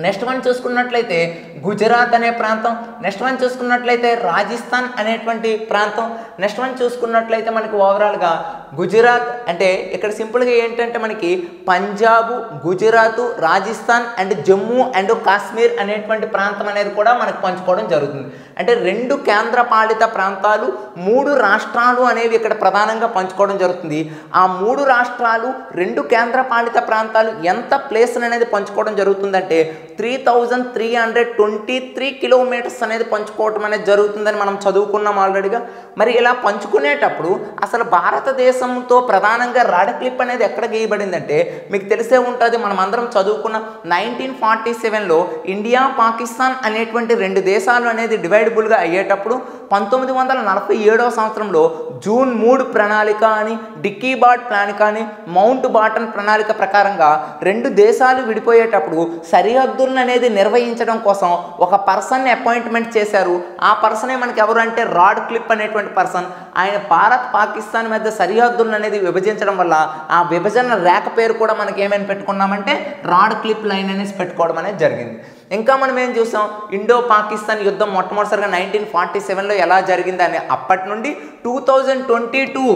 నెక్స్ట్ వన్ చూసుకున్నట్లయితే గుజరాత్ అనే ప్రాంతం, నెక్స్ట్ వన్ చూసుకున్నట్లయితే రాజస్థాన్ అనేటువంటి ప్రాంతం, నెక్స్ట్ వన్ చూసుకున్నట్లయితే మనకి ఓవరాల్గా గుజరాత్ అంటే ఇక్కడ సింపుల్గా ఏంటంటే మనకి పంజాబ్, గుజరాత్, రాజస్థాన్ అండ్ జమ్మూ అండ్ కాశ్మీర్ అనేటువంటి ప్రాంతం అనేది కూడా మనకు పంచుకోవడం జరుగుతుంది. అంటే రెండు కేంద్రపాలిత ప్రాంతాలు, మూడు రాష్ట్రాలు అనేవి ఇక్కడ ప్రధానంగా పంచుకోవడం జరుగుతుంది. ఆ మూడు రాష్ట్రాలు, రెండు కేంద్రపాలిత ప్రాంతాలు ఎంత ప్లేస్ అనేది పంచుకోవడం జరుగుతుందంటే 3323 కిలోమీటర్స్ అనేది పంచుకోవటం అనేది జరుగుతుందని మనం చదువుకున్నాం ఆల్రెడీగా. మరి ఇలా పంచుకునేటప్పుడు అసలు భారతదేశంతో ప్రధానంగా రాడ్ క్లిప్ అనేది ఎక్కడ గీయబడిందంటే మీకు తెలిసే ఉంటుంది, మనం అందరం చదువుకున్న 1947లో ఇండియా పాకిస్తాన్ అనేటువంటి రెండు దేశాలు అనేది డివైడబుల్గా అయ్యేటప్పుడు 1947వ సంవత్సరంలో జూన్ 3 ప్రణాళిక అని, డిక్కీ బాట్ ప్రణాళిక అని, మౌంట్ బాటన్ ప్రణాళిక ప్రకారంగా రెండు దేశాలు విడిపోయేటప్పుడు సరిహద్దులను అనేది నిర్వహించడం కోసం ఒక పర్సన్ని అపాయింట్మెంట్ చేశారు. ఆ పర్సనే మనకి ఎవరు అంటే రాడ్ క్లిప్ అనేటువంటి పర్సన్. ఆయన భారత్ పాకిస్తాన్ మధ్య సరిహద్దులను అనేది విభజించడం వల్ల ఆ విభజన రేఖ పేరు కూడా మనకి ఏమైనా పెట్టుకున్నామంటే రాడ్ క్లిప్ లైన్ అనేసి పెట్టుకోవడం అనేది జరిగింది. ఇంకా మనం ఏం చూసాం, ఇండో పాకిస్తాన్ యుద్ధం మొట్టమొదటిసారిగా 1947లో ఎలా జరిగిందని అప్పటి నుండి 2022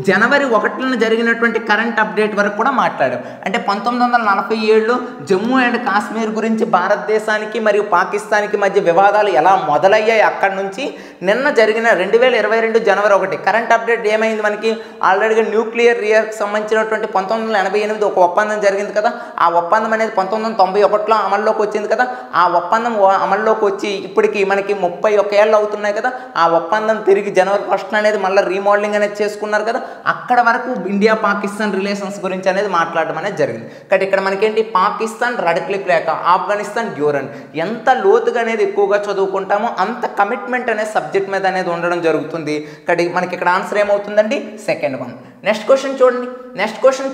జనవరి 1న జరిగినటువంటి కరెంట్ అప్డేట్ వరకు కూడా మాట్లాడాం. అంటే 1947లో జమ్మూ అండ్ కాశ్మీర్ గురించి భారతదేశానికి మరియు పాకిస్తాన్కి మధ్య వివాదాలు ఎలా మొదలయ్యాయి అక్కడి నుంచి నిన్న జరిగిన 2022 జనవరి 1 కరెంట్ అప్డేట్ ఏమైంది మనకి ఆల్రెడీగా న్యూక్లియర్ రియర్కి సంబంధించినటువంటి 1988 ఒక ఒప్పందం జరిగింది కదా. ఆ ఒప్పందం అనేది 1991లో అమల్లోకి వచ్చింది కదా. ఆ ఒప్పందం అమల్లోకి వచ్చి ఇప్పటికి మనకి 31 ఏళ్ళు అవుతున్నాయి కదా. ఆ ఒప్పందం తిరిగి జనవరి 1 అనేది మళ్ళీ రీమోడలింగ్ అనేది చేసుకున్నారు కదా. అక్కడ వరకు ఇండియా పాకిస్తాన్ రిలేషన్స్ గురించి అనేది మాట్లాడడం అనేది జరిగింది. కాబట్టి ఇక్కడ మనకేంటి పాకిస్తాన్ రాడ్ క్లిప్ రేఖ, ఆఫ్ఘనిస్తాన్ డ్యూరన్. ఎంత లోతుగా అనేది ఎక్కువగా చదువుకుంటామో అంత కమిట్మెంట్ అనే సబ్జెక్ట్ మీద అనేది ఉండడం జరుగుతుంది. కాబట్టి మనకి ఇక్కడ ఆన్సర్ ఏమవుతుందండి సెకండ్ వన్. నెక్స్ట్ క్వశ్చన్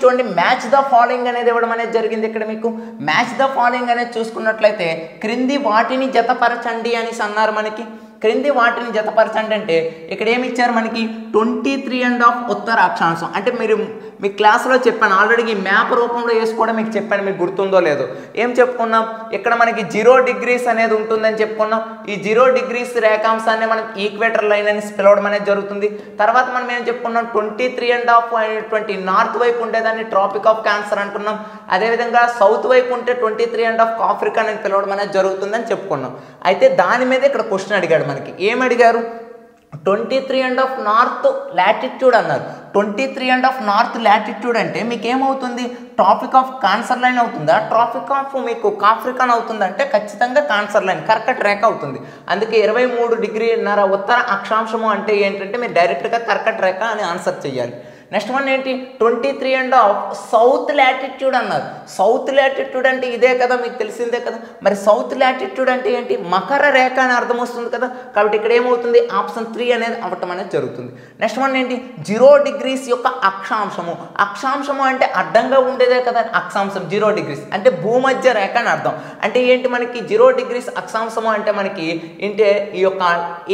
చూడండి మ్యాచ్ ద ఫాలోయింగ్ అనేది ఇవ్వడం అనేది జరిగింది. ఇక్కడ మీకు మ్యాచ్ ద ఫాలోయింగ్ అనేది చూసుకున్నట్లయితే క్రింది వాటిని జతపరచండి అనేసి అన్నారు. మనకి క్రింది వాటిని జతపరచండి అంటే ఇక్కడ ఏమి ఇచ్చారు మనకి 23.5 ఉత్తర అక్షాంశం. అంటే మీరు మీ క్లాస్లో చెప్పాను ఆల్రెడీ, ఈ మ్యాప్ రూపంలో వేసుకోవడం మీకు చెప్పాను, మీకు గుర్తుందో లేదో. ఏం చెప్పుకున్నాం, ఇక్కడ మనకి 0 డిగ్రీస్ అనేది ఉంటుందని చెప్పుకున్నాం. ఈ 0 డిగ్రీస్ రేఖాంశాన్ని మనం ఈక్వేటర్ లైన్ అని పిలవడం అనేది జరుగుతుంది. తర్వాత మనం ఏం చెప్పుకున్నాం 23.5 అనేటువంటి నార్త్ వైపు ఉండేదాన్ని ట్రాపిక్ ఆఫ్ క్యాన్సర్ అంటున్నాం. అదేవిధంగా సౌత్ వైపు ఉంటే 23.5 ఆఫ్రికా అని పిలవడం అనేది జరుగుతుందని చెప్పుకున్నాం. అయితే దాని మీద ఇక్కడ క్వశ్చన్ అడిగాడు మనకి. ఏం అడిగారు, 23.5 నార్త్ లాటిట్యూడ్ అన్నారు. 23.5 నార్త్ లాటిట్యూడ్ అంటే మీకు ఏమవుతుంది, ట్రాపిక్ ఆఫ్ క్యాన్సర్ లైన్ అవుతుందా, ట్రాపిక్ ఆఫ్ మీకు ఆఫ్రికన్ అవుతుందా అంటే ఖచ్చితంగా క్యాన్సర్ లైన్ కర్కట రేఖ అవుతుంది. అందుకే 23.5 ఉత్తర అక్షాంశము అంటే ఏంటంటే మీరు డైరెక్ట్గా కర్కట రేఖ అని ఆన్సర్ చేయాలి. నెక్స్ట్ వన్ ఏంటి 23.5 సౌత్ లాటిట్యూడ్ అన్నారు. సౌత్ లాటిట్యూడ్ అంటే ఇదే కదా, మీకు తెలిసిందే కదా. మరి సౌత్ లాటిట్యూడ్ అంటే ఏంటి, మకర రేఖ అని అర్థం వస్తుంది కదా. కాబట్టి ఇక్కడ ఏమవుతుంది ఆప్షన్ 3 అనేది అవ్వటం అనేది జరుగుతుంది. నెక్స్ట్ వన్ ఏంటి 0 డిగ్రీస్ యొక్క అక్షాంశము అంటే అడ్డంగా ఉండేదే కదా అక్షాంశం. 0 డిగ్రీస్ అంటే భూమధ్య రేఖ అని అర్థం. అంటే ఏంటి మనకి 0 డిగ్రీస్ అక్షాంశము అంటే మనకి ఏంటి ఈ యొక్క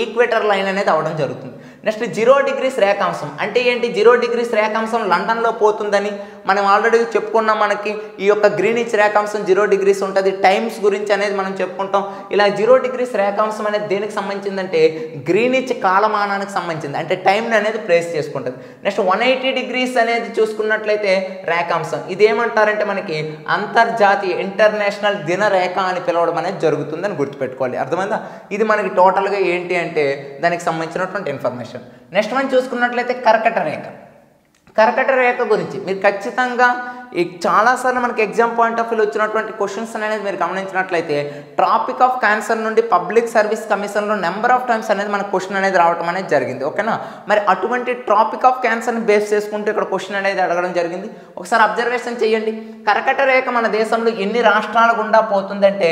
ఈక్వేటర్ లైన్ అనేది అవ్వడం జరుగుతుంది. నెక్స్ట్ 0 డిగ్రీస్ రేఖాంశం అంటే ఏంటి, 0 డిగ్రీస్ రేఖాంశం లండన్లో పోతుందని, మనం ఆల్రెడీ చెప్పుకున్నాం, మనకి ఈ యొక్క గ్రీనిచ్ రేఖాంశం 0 degrees ఉంటుంది. టైమ్స్ గురించి అనేది మనం చెప్పుకుంటాం. ఇలా 0 degrees రేఖాంశం అనేది దేనికి సంబంధించిందంటే గ్రీనిచ్ కాలమానానికి సంబంధించింది, అంటే టైంని అనేది ప్లేస్ చేసుకుంటుంది. నెక్స్ట్ 180 degrees అనేది చూసుకున్నట్లయితే రేఖాంశం, ఇదేమంటారంటే మనకి అంతర్జాతీయ ఇంటర్నేషనల్ దిన రేఖ అని పిలవడం అనేది జరుగుతుందని గుర్తుపెట్టుకోవాలి. అర్థమైందా? ఇది మనకి టోటల్గా ఏంటి అంటే దానికి సంబంధించినటువంటి ఇన్ఫర్మేషన్. నెక్స్ట్ మనం చూసుకున్నట్లయితే కర్కట రేఖ. కర్కట రేఖ గురించి మీరు ఖచ్చితంగా చాలాసార్లు మనకి ఎగ్జామ్ పాయింట్ ఆఫ్ వ్యూలో వచ్చినటువంటి క్వశ్చన్స్ అనేది మీరు గమనించినట్లయితే ట్రాపిక్ ఆఫ్ క్యాన్సర్ నుండి పబ్లిక్ సర్వీస్ కమిషన్లో నెంబర్ ఆఫ్ టైమ్స్ అనేది మనకు క్వశ్చన్ అనేది రావడం అనేది జరిగింది. ఓకేనా? మరి అటువంటి ట్రాపిక్ ఆఫ్ క్యాన్సర్ని బేస్ చేసుకుంటూ ఇక్కడ క్వశ్చన్ అనేది అడగడం జరిగింది. ఒకసారి అబ్జర్వేషన్ చేయండి. కర్కట రేఖ మన దేశంలో ఎన్ని రాష్ట్రాల గుండా పోతుందంటే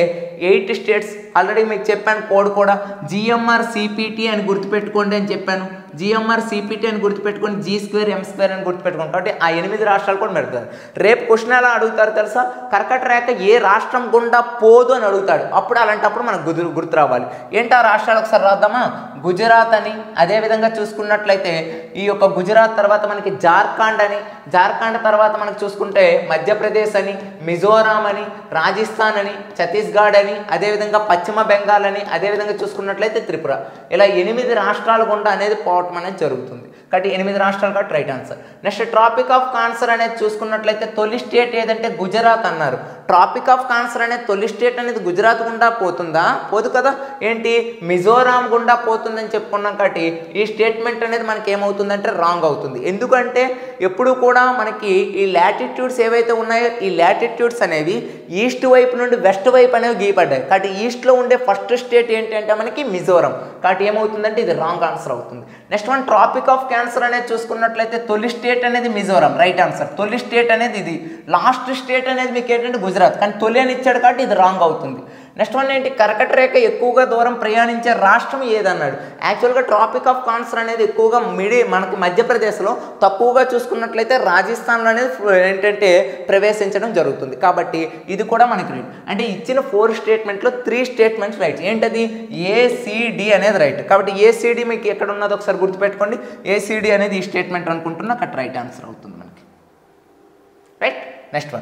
8 states. ఆల్రెడీ మీకు చెప్పాను కోడ్ కూడా, GMR CPT అని గుర్తుపెట్టుకోండి అని చెప్పాను. GMR CPT అని గుర్తుపెట్టుకొని G² M² అని గుర్తుపెట్టుకోండి. కాబట్టి ఆ 8 రాష్ట్రాలు కూడా పెడతారు. రేపు క్వశ్చన్ ఎలా అడుగుతారు తెలుసా? కర్కట రేఖ ఏ రాష్ట్రం గుండా పోదు అని అడుగుతాడు. అప్పుడు అలాంటప్పుడు మనకు గుర్తు రావాలి. ఏంటి ఆ రాష్ట్రాలు ఒకసారి రాద్దామా? గుజరాత్ అని, అదేవిధంగా చూసుకున్నట్లయితే ఈ యొక్క గుజరాత్ తర్వాత మనకి జార్ఖండ్ అని, జార్ఖండ్ తర్వాత మనకు చూసుకుంటే మధ్యప్రదేశ్ అని, మిజోరాం అని, రాజస్థాన్ అని, ఛత్తీస్గఢ్ అని, అదేవిధంగా పశ్చిమ బెంగాల్ అని, అదేవిధంగా చూసుకున్నట్లయితే త్రిపుర. ఇలా 8 రాష్ట్రాల గుండా అనేది పోవటం అనేది జరుగుతుంది. కాబట్టి 8 రాష్ట్రాలు కాబట్టి right answer. Next tropic of cancer అనేది చూసుకున్నట్లయితే తొలి స్టేట్ ఏదంటే గుజరాత్ అన్నారు. ట్రాపిక్ ఆఫ్ క్యాన్సర్ అనేది తొలి స్టేట్ అనేది గుజరాత్ గుండా పోతుందా? పోదు కదా. ఏంటి మిజోరాం గుండా పోతుందని చెప్పుకున్నాం. కాబట్టి ఈ స్టేట్మెంట్ అనేది మనకి ఏమవుతుందంటే రాంగ్ అవుతుంది. ఎందుకంటే ఎప్పుడు కూడా మనకి ఈ లాటిట్యూడ్స్ ఏవైతే ఉన్నాయో ఈ లాటిట్యూడ్స్ అనేవి ఈస్ట్ వైపు నుండి వెస్ట్ వైపు అనేవి గీయబడ్డాయి. కాబట్టి ఈస్ట్లో ఉండే ఫస్ట్ స్టేట్ ఏంటి అంటే మనకి మిజోరాం. కాబట్టి ఏమవుతుందంటే ఇది రాంగ్ ఆన్సర్ అవుతుంది. Next one tropic of cancer అనేది చూసుకున్నట్లయితే తొలి స్టేట్ అనేది మిజోరాం, రైట్ ఆన్సర్. తొలి స్టేట్ అనేది ఇది, లాస్ట్ స్టేట్ అనేది మీకు ఏంటంటే గుజరాత్, కానీ తొలి అని ఇచ్చాడు కాబట్టి ఇది రాంగ్ అవుతుంది. నెక్స్ట్ వన్ ఏంటి? కర్కట రేఖ ఎక్కువగా దూరం ప్రయాణించే రాష్ట్రం ఏదన్నాడు. యాక్చువల్గా ట్రాపిక్ ఆఫ్ క్యాన్సర్ అనేది ఎక్కువగా మనకి మధ్యప్రదేశ్లో, తక్కువగా చూసుకున్నట్లయితే రాజస్థాన్లో అనేది ఏంటంటే ప్రవేశించడం జరుగుతుంది. కాబట్టి ఇది కూడా మనకి రైట్. అంటే ఇచ్చిన 4 స్టేట్మెంట్లో 3 స్టేట్మెంట్స్ రైట్. ఏంటది? ACD అనేది రైట్. కాబట్టి ACD మీకు ఎక్కడ ఉన్నదో ఒకసారి గుర్తుపెట్టుకోండి. ACD అనేది ఈ స్టేట్మెంట్ అనుకుంటున్నా, అక్కడ రైట్ ఆన్సర్ అవుతుంది మనకి. రైట్. నెక్స్ట్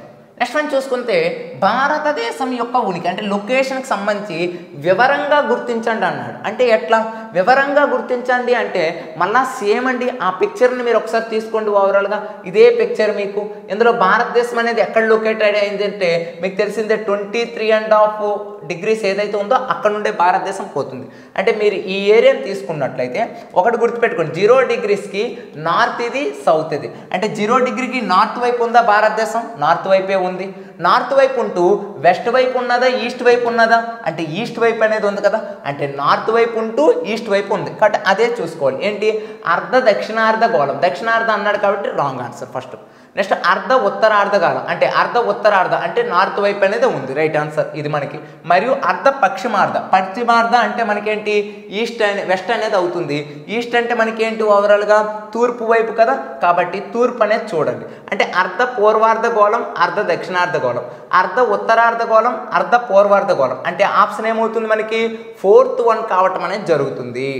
వన్ చూసుకుంటే భారతదేశం యొక్క ఉనికి అంటే లొకేషన్కి సంబంధించి వివరంగా గుర్తించండి అన్నాడు. అంటే ఎట్లా వివరంగా గుర్తించండి అంటే మళ్ళా సేమ్ అండి. ఆ పిక్చర్ని మీరు ఒకసారి తీసుకోండి ఓవరాల్గా. ఇదే పిక్చర్ మీకు ఇందులో భారతదేశం అనేది ఎక్కడ లొకేటెడ్ అయింది అంటే మీకు తెలిసిందే 23.5 degrees ఏదైతే ఉందో అక్కడ నుండే భారతదేశం పోతుంది. అంటే మీరు ఈ ఏరియాని తీసుకున్నట్లయితే ఒకటి గుర్తుపెట్టుకోండి, 0 degreesకి నార్త్ ఇది, సౌత్ ఇది. అంటే 0 degreeకి నార్త్ వైపు ఉందా భారతదేశం? నార్త్ వైపే ఉంది. నార్త్ వైపు ఉంటూ వెస్ట్ వైపు ఉన్నదా, ఈస్ట్ వైపు ఉన్నదా అంటే ఈస్ట్ వైపు అనేది ఉంది కదా. అంటే నార్త్ వైపు ఉంటూ ఈస్ట్ వైపు ఉంది. కాబట్టి అదే చూసుకోవాలి. ఏంటి? అర్ధ దక్షిణార్ధ గోళం. దక్షిణార్ధ అన్నాడు కాబట్టి రాంగ్ ఆన్సర్ ఫస్ట్. నెక్స్ట్ అర్ధ ఉత్తరార్ధ కాలం అంటే అర్ధ ఉత్తరార్ధ అంటే నార్త్ వైపు అనేది ఉంది, రైట్ ఆన్సర్ ఇది మనకి. మరియు అర్ధ పశ్చిమార్ధ, పశ్చిమార్ధ అంటే మనకేంటి ఈస్ట్ వెస్ట్ అనేది అవుతుంది. ఈస్ట్ అంటే మనకేంటి ఓవరాల్గా తూర్పు వైపు కదా. కాబట్టి తూర్పు అనేది చూడండి. అంటే అర్ధ పూర్వార్ధ గోళం, అర్ధ దక్షిణార్ధ గోళం, అర్ధ ఉత్తరార్ధ గోళం, అర్ధ పూర్వార్ధ గోళం. అంటే ఆప్షన్ ఏమవుతుంది మనకి 4th one కావటం అనేది జరుగుతుంది.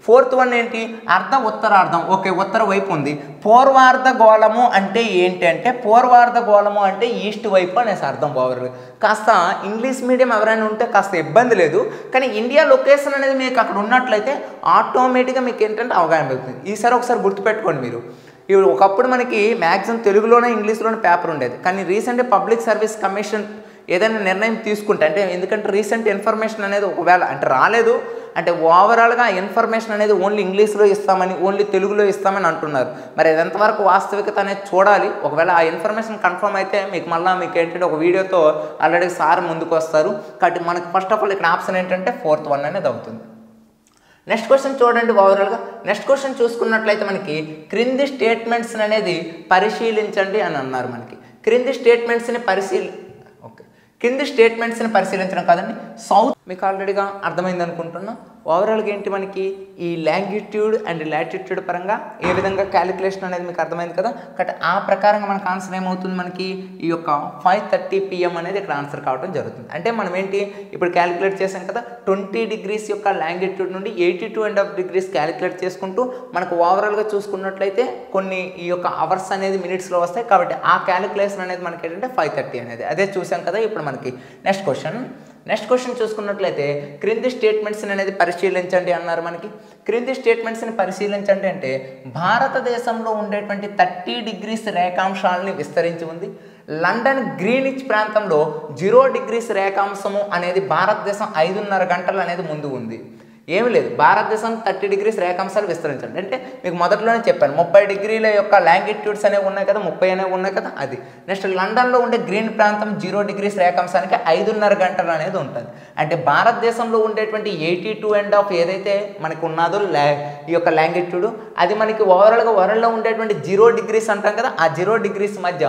4th one ఏంటి? అర్ధ ఉత్తరార్ధం. ఓకే, ఉత్తర వైపు ఉంది. పూర్వార్ధ గోళము అంటే ఏంటి అంటే పూర్వార్ధ గోళము అంటే ఈస్ట్ వైపు అనేసి అర్థం. బాగుంది. కాస్త ఇంగ్లీష్ మీడియం ఎవరైనా ఉంటే కాస్త ఇబ్బంది లేదు, కానీ ఇండియా లొకేషన్ అనేది మీకు అక్కడ ఉన్నట్లయితే ఆటోమేటిక్గా మీకు ఏంటంటే అవగాహన అవుతుంది. ఈసారి ఒకసారి గుర్తుపెట్టుకోండి మీరు. ఇప్పుడు ఒకప్పుడు మనకి మ్యాక్సిమం తెలుగులోనే ఇంగ్లీష్లోనే పేపర్ ఉండేది, కానీ రీసెంట్గా పబ్లిక్ సర్వీస్ కమిషన్ ఏదైనా నిర్ణయం తీసుకుంటే అంటే ఎందుకంటే రీసెంట్ ఇన్ఫర్మేషన్ అనేది ఒకవేళ అంటే రాలేదు అంటే ఓవరాల్గా ఇన్ఫర్మేషన్ అనేది ఓన్లీ ఇంగ్లీష్లో ఇస్తామని, ఓన్లీ తెలుగులో ఇస్తామని అంటున్నారు. మరి అది ఎంతవరకు వాస్తవికత అనేది చూడాలి. ఒకవేళ ఆ ఇన్ఫర్మేషన్ కన్ఫర్మ్ అయితే మీకు ఏంటంటే ఒక వీడియోతో ఆల్రెడీ సార్ ముందుకు వస్తారు. కాబట్టి మనకి ఫస్ట్ ఆఫ్ ఆల్ ఇక్కడ ఆప్షన్ ఏంటంటే 4th one అనేది అవుతుంది. నెక్స్ట్ క్వశ్చన్ చూడండి ఓవరాల్గా. నెక్స్ట్ క్వశ్చన్ చూసుకున్నట్లయితే మనకి క్రింది స్టేట్మెంట్స్ అనేది పరిశీలించండి అని అన్నారు. మనకి క్రింది స్టేట్మెంట్స్ని కింది స్టేట్మెంట్స్ని పరిశీలించడం కాదండి, సౌత్ మీకు ఆల్రెడీగా అర్థమైంది అనుకుంటున్నా. ఓవరాల్గా ఏంటి మనకి ఈ లాంగిట్యూడ్ అండ్ లాటిట్యూడ్ పరంగా ఏ విధంగా క్యాలిక్యులేషన్ అనేది మీకు అర్థమైంది కదా. కాబట్టి ఆ ప్రకారంగా మనకు ఆన్సర్ ఏమవుతుంది, మనకి ఈ యొక్క 5:30 PM అనేది ఇక్కడ ఆన్సర్ కావడం జరుగుతుంది. అంటే మనం ఏంటి ఇప్పుడు క్యాలిక్యులేట్ చేసాం కదా, 20 degrees యొక్క లాంగిట్యూడ్ నుండి 82.5 degrees క్యాలిక్యులేట్ చేసుకుంటూ మనకు ఓవరాల్గా చూసుకున్నట్లయితే కొన్ని ఈ యొక్క అవర్స్ అనేది మినిట్స్లో వస్తాయి. కాబట్టి ఆ క్యాలిక్యులేషన్ అనేది మనకి ఏంటంటే 5:30 అనేది అదే చూసాం కదా. ఇప్పుడు మనకి నెక్స్ట్ క్వశ్చన్ చూసుకున్నట్లయితే క్రింది స్టేట్మెంట్స్ని అనేది పరిశీలించండి అన్నారు. మనకి క్రింది స్టేట్మెంట్స్ని పరిశీలించండి అంటే భారతదేశంలో ఉండేటువంటి 30 degrees రేఖాంశాలని విస్తరించి ఉంది. లండన్ గ్రీనిచ్ ప్రాంతంలో 0 degrees రేఖాంశము అనేది భారతదేశం 5:30 గంటలు అనేది ముందు ఉంది. ఏమి లేదు, భారతదేశం 30 degrees రేఖాంశాలు విస్తరించండి అంటే మీకు మొదట్లోనే చెప్పాను 30 degrees యొక్క లాంగిట్యూడ్స్ అనేవి ఉన్నాయి కదా, 30 అనేవి ఉన్నాయి కదా అది. నెక్స్ట్ లండన్లో ఉండే గ్రీన్ ప్రాంతం 0 degrees రేఖాంశానికి 5:30 గంటలు అనేది ఉంటుంది. అంటే భారతదేశంలో ఉండేటువంటి 82.5 ఏదైతే మనకు ఉన్నదో ఈ యొక్క లాంగిట్యూడ్ అది మనకి ఓవరాల్గా వరల్డ్లో ఉండేటువంటి 0 degrees అంటాం కదా, ఆ 0 degrees మధ్య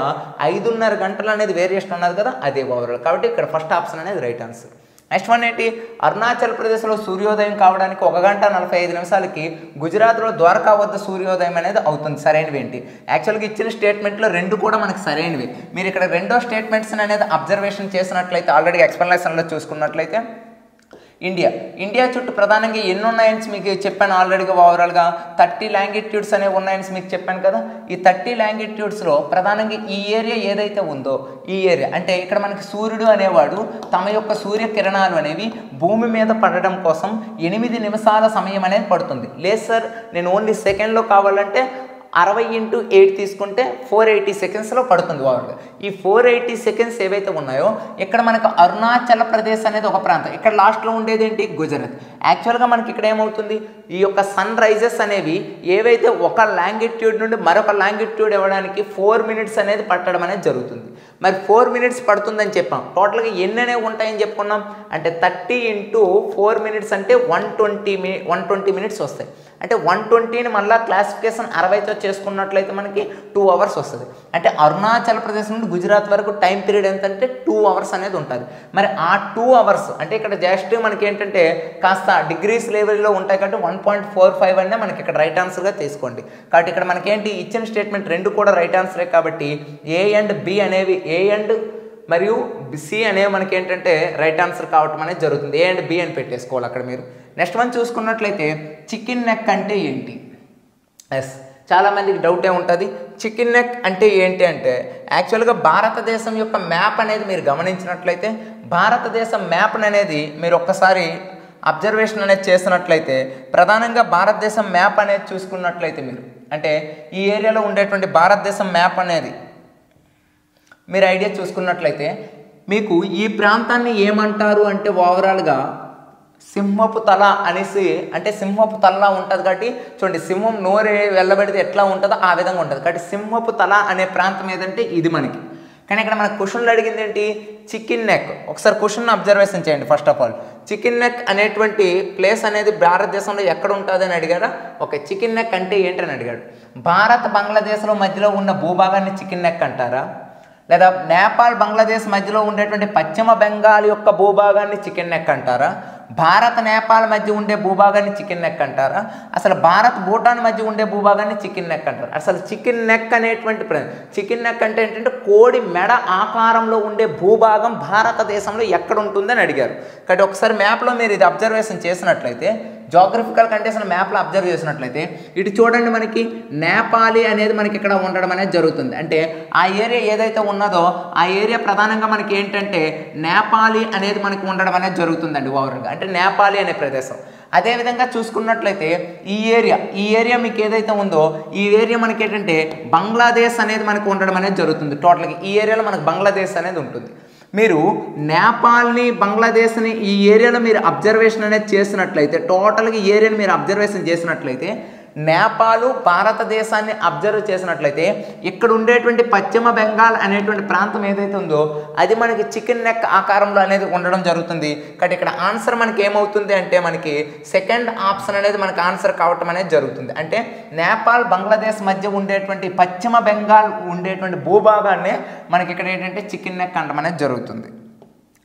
5:30 గంటలు అనేది వేరియేషన్ ఉన్నది కదా, అదే ఓవరాల్. కాబట్టి ఇక్కడ ఫస్ట్ ఆప్షన్ అనేది రైట్ ఆన్సర్. నెక్స్ట్ వన్ ఏంటి, అరుణాచల్ ప్రదేశ్లో సూర్యోదయం కావడానికి 1 గంట 45 నిమిషాలకి గుజరాత్లో ద్వారకా వద్ద సూర్యోదయం అనేది అవుతుంది. సరైనవి ఏంటి? యాక్చువల్గా ఇచ్చిన స్టేట్మెంట్లో రెండు కూడా మనకు సరైనవి. మీరు ఇక్కడ రెండో స్టేట్మెంట్స్ అనేది అబ్జర్వేషన్ చేసినట్లయితే ఆల్రెడీ ఎక్స్ప్లెనేషన్లో చూసుకున్నట్లయితే ఇండియా చుట్టూ ప్రధానంగా ఎన్ని ఉన్నాయని మీకు చెప్పాను ఆల్రెడీగా. ఓవరాల్గా 30 లాంగిట్యూడ్స్ అనేవి ఉన్నాయని మీకు చెప్పాను కదా. ఈ 30 లాంగిట్యూడ్స్లో ప్రధానంగా ఈ ఏరియా ఏదైతే ఉందో ఈ ఏరియా అంటే ఇక్కడ మనకి సూర్యుడు అనేవాడు తమ యొక్క సూర్యకిరణాలు అనేవి భూమి మీద పడడం కోసం 8 నిమిషాల సమయం అనేది పడుతుంది. లేదు సార్ నేను ఓన్లీ సెకండ్లో కావాలంటే 60 × 8 తీసుకుంటే 480 సెకండ్స్లో పడుతుంది ఓవరాల్గా. ఈ 480 సెకండ్స్ ఏవైతే ఉన్నాయో ఇక్కడ మనకు అరుణాచల్ ప్రదేశ్ అనేది ఒక ప్రాంతం, ఇక్కడ లాస్ట్లో ఉండేది ఏంటి గుజరాత్. యాక్చువల్గా మనకి ఇక్కడ ఏమవుతుంది ఈ యొక్క సన్ రైజెస్ అనేవి ఏవైతే ఒక లాంగిట్యూడ్ నుండి మరొక లాంగిట్యూడ్ ఇవ్వడానికి 4 minutes అనేది పట్టడం అనేది జరుగుతుంది. మరి 4 minutes పడుతుందని చెప్పాం. టోటల్గా ఎన్ని అనేవి ఉంటాయని చెప్పుకున్నాం అంటే 30 × 4 minutes అంటే 120 minutes వస్తాయి. అంటే 120ని మళ్ళీ క్లాసిఫికేషన్ 60తో చేసుకున్నట్లయితే మనకి 2 hours వస్తుంది. అంటే అరుణాచల్ ప్రదేశ్ నుండి గుజరాత్ వరకు టైం పీరియడ్ ఎంత అంటే 2 hours అనేది ఉంటుంది. మరి ఆ 2 hours అంటే ఇక్కడ జస్ట్ మనకి ఏంటంటే కాస్త డిగ్రీస్ లెవెల్లో ఉంటాయి కాబట్టి 1.45 అనే మనకి ఇక్కడ రైట్ ఆన్సర్గా తీసుకోండి. కాబట్టి ఇక్కడ మనకేంటి ఇచ్చిన స్టేట్మెంట్ రెండు కూడా రైట్ ఆన్సరే కాబట్టి A and B అనేవి A and మరియు C అనేవి మనకి ఏంటంటే రైట్ ఆన్సర్ కావటం అనేది జరుగుతుంది. A and B అని పెట్టేసుకోవాలి అక్కడ మీరు. నెక్స్ట్ వన్ చూసుకున్నట్లయితే చికెన్ నెక్ అంటే ఏంటి? చాలామందికి డౌటే ఉంటుంది చికెన్ నెక్ అంటే ఏంటి అంటే యాక్చువల్గా భారతదేశం యొక్క మ్యాప్ అనేది మీరు గమనించినట్లయితే భారతదేశం మ్యాప్ అనేది మీరు ఒక్కసారి అబ్జర్వేషన్ అనేది చేసినట్లయితే ప్రధానంగా భారతదేశం మ్యాప్ అనేది చూసుకున్నట్లయితే మీరు అంటే ఈ ఏరియాలో ఉండేటువంటి భారతదేశం మ్యాప్ అనేది మీరు ఐడియా చూసుకున్నట్లయితే మీకు ఈ ప్రాంతాన్ని ఏమంటారు అంటే ఓవరాల్గా సింహపు తల అనేసి అంటే సింహపు తలలా ఉంటుంది. కాబట్టి చూడండి సింహం నోరే వెళ్ళబడితే ఎట్లా ఉంటుందో ఆ విధంగా ఉంటుంది. కాబట్టి సింహపు తల అనే ప్రాంతం ఏదంటే ఇది మనకి. కానీ ఇక్కడ మనకు క్వశ్చన్లు అడిగింది ఏంటి చికెన్ నెక్. ఒకసారి క్వశ్చన్ అబ్జర్వేషన్ చేయండి. First of all chicken neck అనేటువంటి ప్లేస్ అనేది భారతదేశంలో ఎక్కడ ఉంటుంది అని అడిగారా? ఓకే, చికెన్ నెక్ అంటే ఏంటని అడిగాడు. భారత్ బంగ్లాదేశ్లో మధ్యలో ఉన్న భూభాగాన్ని చికెన్ నెక్ అంటారా? లేదా నేపాల్ బంగ్లాదేశ్ మధ్యలో ఉండేటువంటి పశ్చిమ బెంగాల్ యొక్క భూభాగాన్ని చికెన్ నెక్ అంటారా? భారత్ నేపాల్ మధ్య ఉండే భూభాగాన్ని చికెన్ నెక్ అంటారా? అసలు భారత్ భూటాన్ మధ్య ఉండే భూభాగాన్ని చికెన్ నెక్ అంటారు. అసలు చికెన్ నెక్ అనేటువంటి చికెన్ నెక్ అంటే ఏంటంటే కోడి మెడ ఆకారంలో ఉండే భూభాగం భారతదేశంలో ఎక్కడ ఉంటుందని అడిగారు. కాబట్టి ఒకసారి మ్యాప్లో మీరు ఇది అబ్జర్వేషన్ చేసినట్లయితే జోగ్రఫికల్ కండిషన్ మ్యాప్లో అబ్జర్వ్ చేసినట్లయితే ఇటు చూడండి మనకి నేపాలి అనేది మనకి ఇక్కడ ఉండడం అనేది జరుగుతుంది. అంటే ఆ ఏరియా ఏదైతే ఉన్నదో ఆ ఏరియా ప్రధానంగా మనకి ఏంటంటే నేపాలి అనేది మనకి ఉండడం అనేది జరుగుతుందండి ఓవరాల్గా. అంటే నేపాలి అనే ప్రదేశం. అదేవిధంగా చూసుకున్నట్లయితే ఈ ఏరియా మీకు ఏదైతే ఉందో ఈ ఏరియా మనకి ఏంటంటే బంగ్లాదేశ్ అనేది మనకు ఉండడం అనేది జరుగుతుంది. టోటల్గా ఈ ఏరియాలో మనకు బంగ్లాదేశ్ అనేది ఉంటుంది. మీరు నేపాల్ని బంగ్లాదేశ్ని ఈ ఏరియాలో మీరు అబ్జర్వేషన్ అనేది చేసినట్లయితే టోటల్గా ఈ ఏరియాని మీరు అబ్జర్వేషన్ చేసినట్లయితే నేపాల్ భారతదేశాన్ని అబ్జర్వ్ చేసినట్లయితే ఇక్కడ ఉండేటువంటి పశ్చిమ బెంగాల్ అనేటువంటి ప్రాంతం ఏదైతే ఉందో అది మనకి చికెన్ నెక్ ఆకారంలో అనేది ఉండడం జరుగుతుంది. కాబట్టి ఇక్కడ ఆన్సర్ మనకి ఏమవుతుంది అంటే మనకి సెకండ్ ఆప్షన్ అనేది మనకి ఆన్సర్ కావటం అనేది జరుగుతుంది. అంటే నేపాల్ బంగ్లాదేశ్ మధ్య ఉండేటువంటి పశ్చిమ బెంగాల్ ఉండేటువంటి భూభాగాన్ని మనకి ఇక్కడ ఏంటంటే చికెన్ నెక్ అనడం అనేది జరుగుతుంది.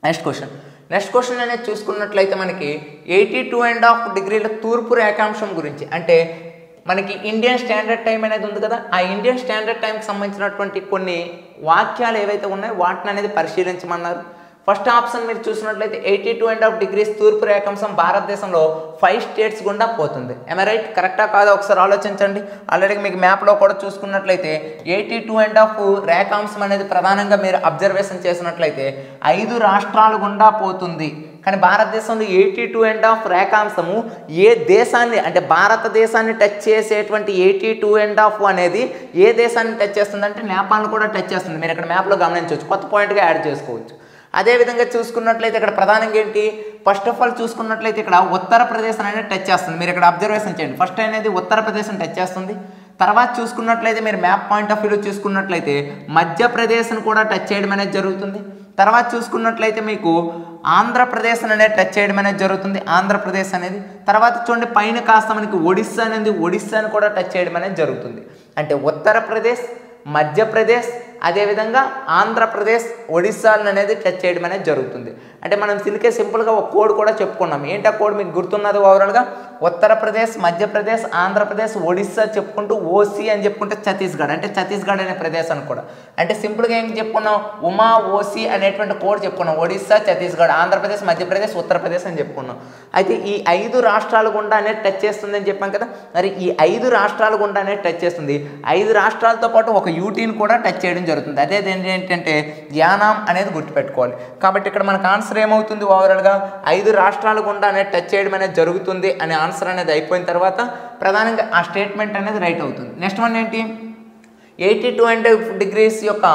నెక్స్ట్ క్వశ్చన్ నెక్స్ట్ క్వశ్చన్ అనేది చూసుకున్నట్లయితే మనకి 82.5 డిగ్రీల తూర్పు రేఖాంశం గురించి, అంటే మనకి ఇండియన్ స్టాండర్డ్ టైం అనేది ఉంది కదా, ఆ ఇండియన్ స్టాండర్డ్ టైంకి సంబంధించినటువంటి కొన్ని వాక్యాలు ఏవైతే ఉన్నాయో వాటిని అనేది పరిశీలించమన్నారు. ఫస్ట్ ఆప్షన్ మీరు చూసినట్లయితే 82.5 డిగ్రీస్ తూర్పు రేఖాంశం భారతదేశంలో 5 స్టేట్స్ గుండా పోతుంది. ఎమరైట్, కరెక్టా కాదా ఒకసారి ఆలోచించండి. ఆల్రెడీ మీకు మ్యాప్లో కూడా చూసుకున్నట్లయితే 82.5 రేఖాంశం అనేది ప్రధానంగా మీరు అబ్జర్వేషన్ చేసినట్లయితే 5 రాష్ట్రాలు గుండా పోతుంది. కానీ భారతదేశంలో 82.5 రేఖాంశము ఏ దేశాన్ని, అంటే భారతదేశాన్ని టచ్ చేసేటువంటి 82.5 అనేది ఏ దేశాన్ని టచ్ చేస్తుంది అంటే నేపాల్ని కూడా టచ్ చేస్తుంది. మీరు ఇక్కడ మ్యాప్లో గమనించవచ్చు, కొత్త పాయింట్గా యాడ్ చేసుకోవచ్చు. అదేవిధంగా చూసుకున్నట్లయితే ఇక్కడ ప్రధానంగా ఏంటి, ఫస్ట్ ఆఫ్ ఆల్ చూసుకున్నట్లయితే ఇక్కడ ఉత్తరప్రదేశ్ అనేది టచ్ చేస్తుంది. మీరు ఇక్కడ అబ్జర్వేషన్ చేయండి, ఫస్ట్ అనేది ఉత్తరప్రదేశ్ని టచ్ చేస్తుంది. తర్వాత చూసుకున్నట్లయితే మీరు మ్యాప్ పాయింట్ ఆఫ్ వ్యూలో చూసుకున్నట్లయితే మధ్యప్రదేశ్ని కూడా టచ్ చేయడం అనేది జరుగుతుంది. తర్వాత చూసుకున్నట్లయితే మీకు ఆంధ్రప్రదేశ్ అనేది టచ్ చేయడం అనేది జరుగుతుంది, ఆంధ్రప్రదేశ్ అనేది. తర్వాత చూడండి పైన కాస్త మనకి ఒడిస్సా అనేది, ఒడిస్సాని కూడా టచ్ చేయడం అనేది జరుగుతుంది. అంటే ఉత్తరప్రదేశ్, మధ్యప్రదేశ్, అదేవిధంగా ఆంధ్రప్రదేశ్, ఒడిస్సాలను అనేది టచ్ చేయడం అనేది జరుగుతుంది. అంటే మనం సింపుల్గా ఒక కోడ్ కూడా చెప్పుకున్నాం. ఏంటి ఆ కోడ్ మీకు గుర్తున్నది ఓవరాల్గా? ఉత్తరప్రదేశ్, మధ్యప్రదేశ్, ఆంధ్రప్రదేశ్, ఒడిస్సా చెప్పుకుంటూ ఓసీ అని చెప్పుకుంటే ఛత్తీస్గఢ్, అంటే ఛత్తీస్గఢ్ అనే ప్రదేశాన్ని కూడా అంటే సింపుల్గా ఏం చెప్పుకున్నాం, ఉమా ఓసీ అనేటువంటి కోడ్ చెప్పుకున్నాం. ఒడిస్సా, ఛత్తీస్గఢ్, ఆంధ్రప్రదేశ్, మధ్యప్రదేశ్, ఉత్తరప్రదేశ్ అని చెప్పుకున్నాం. అయితే ఈ 5 రాష్ట్రాల గుండా అనేది టచ్ చేస్తుంది అని చెప్పాం కదా. మరి ఈ 5 రాష్ట్రాల గుండా అనేది టచ్ చేస్తుంది. 5 రాష్ట్రాలతో పాటు ఒక యూటీని కూడా టచ్ చేయడం జరుగుతుంది. అదే ఏంటంటే యానాం అనేది గుర్తుపెట్టుకోవాలి. కాబట్టి ఇక్కడ మనకు ఆన్సర్ ఏమవుతుంది ఓవరాల్గా 5 రాష్ట్రాల గుండా అనేది టచ్ చేయడం అనేది జరుగుతుంది అనే ఆన్సర్ అనేది అయిపోయిన తర్వాత ప్రధానంగా ఆ స్టేట్మెంట్ అనేది రైట్ అవుతుంది. నెక్స్ట్ వన్ ఏంటి, 82.5 డిగ్రీస్ యొక్క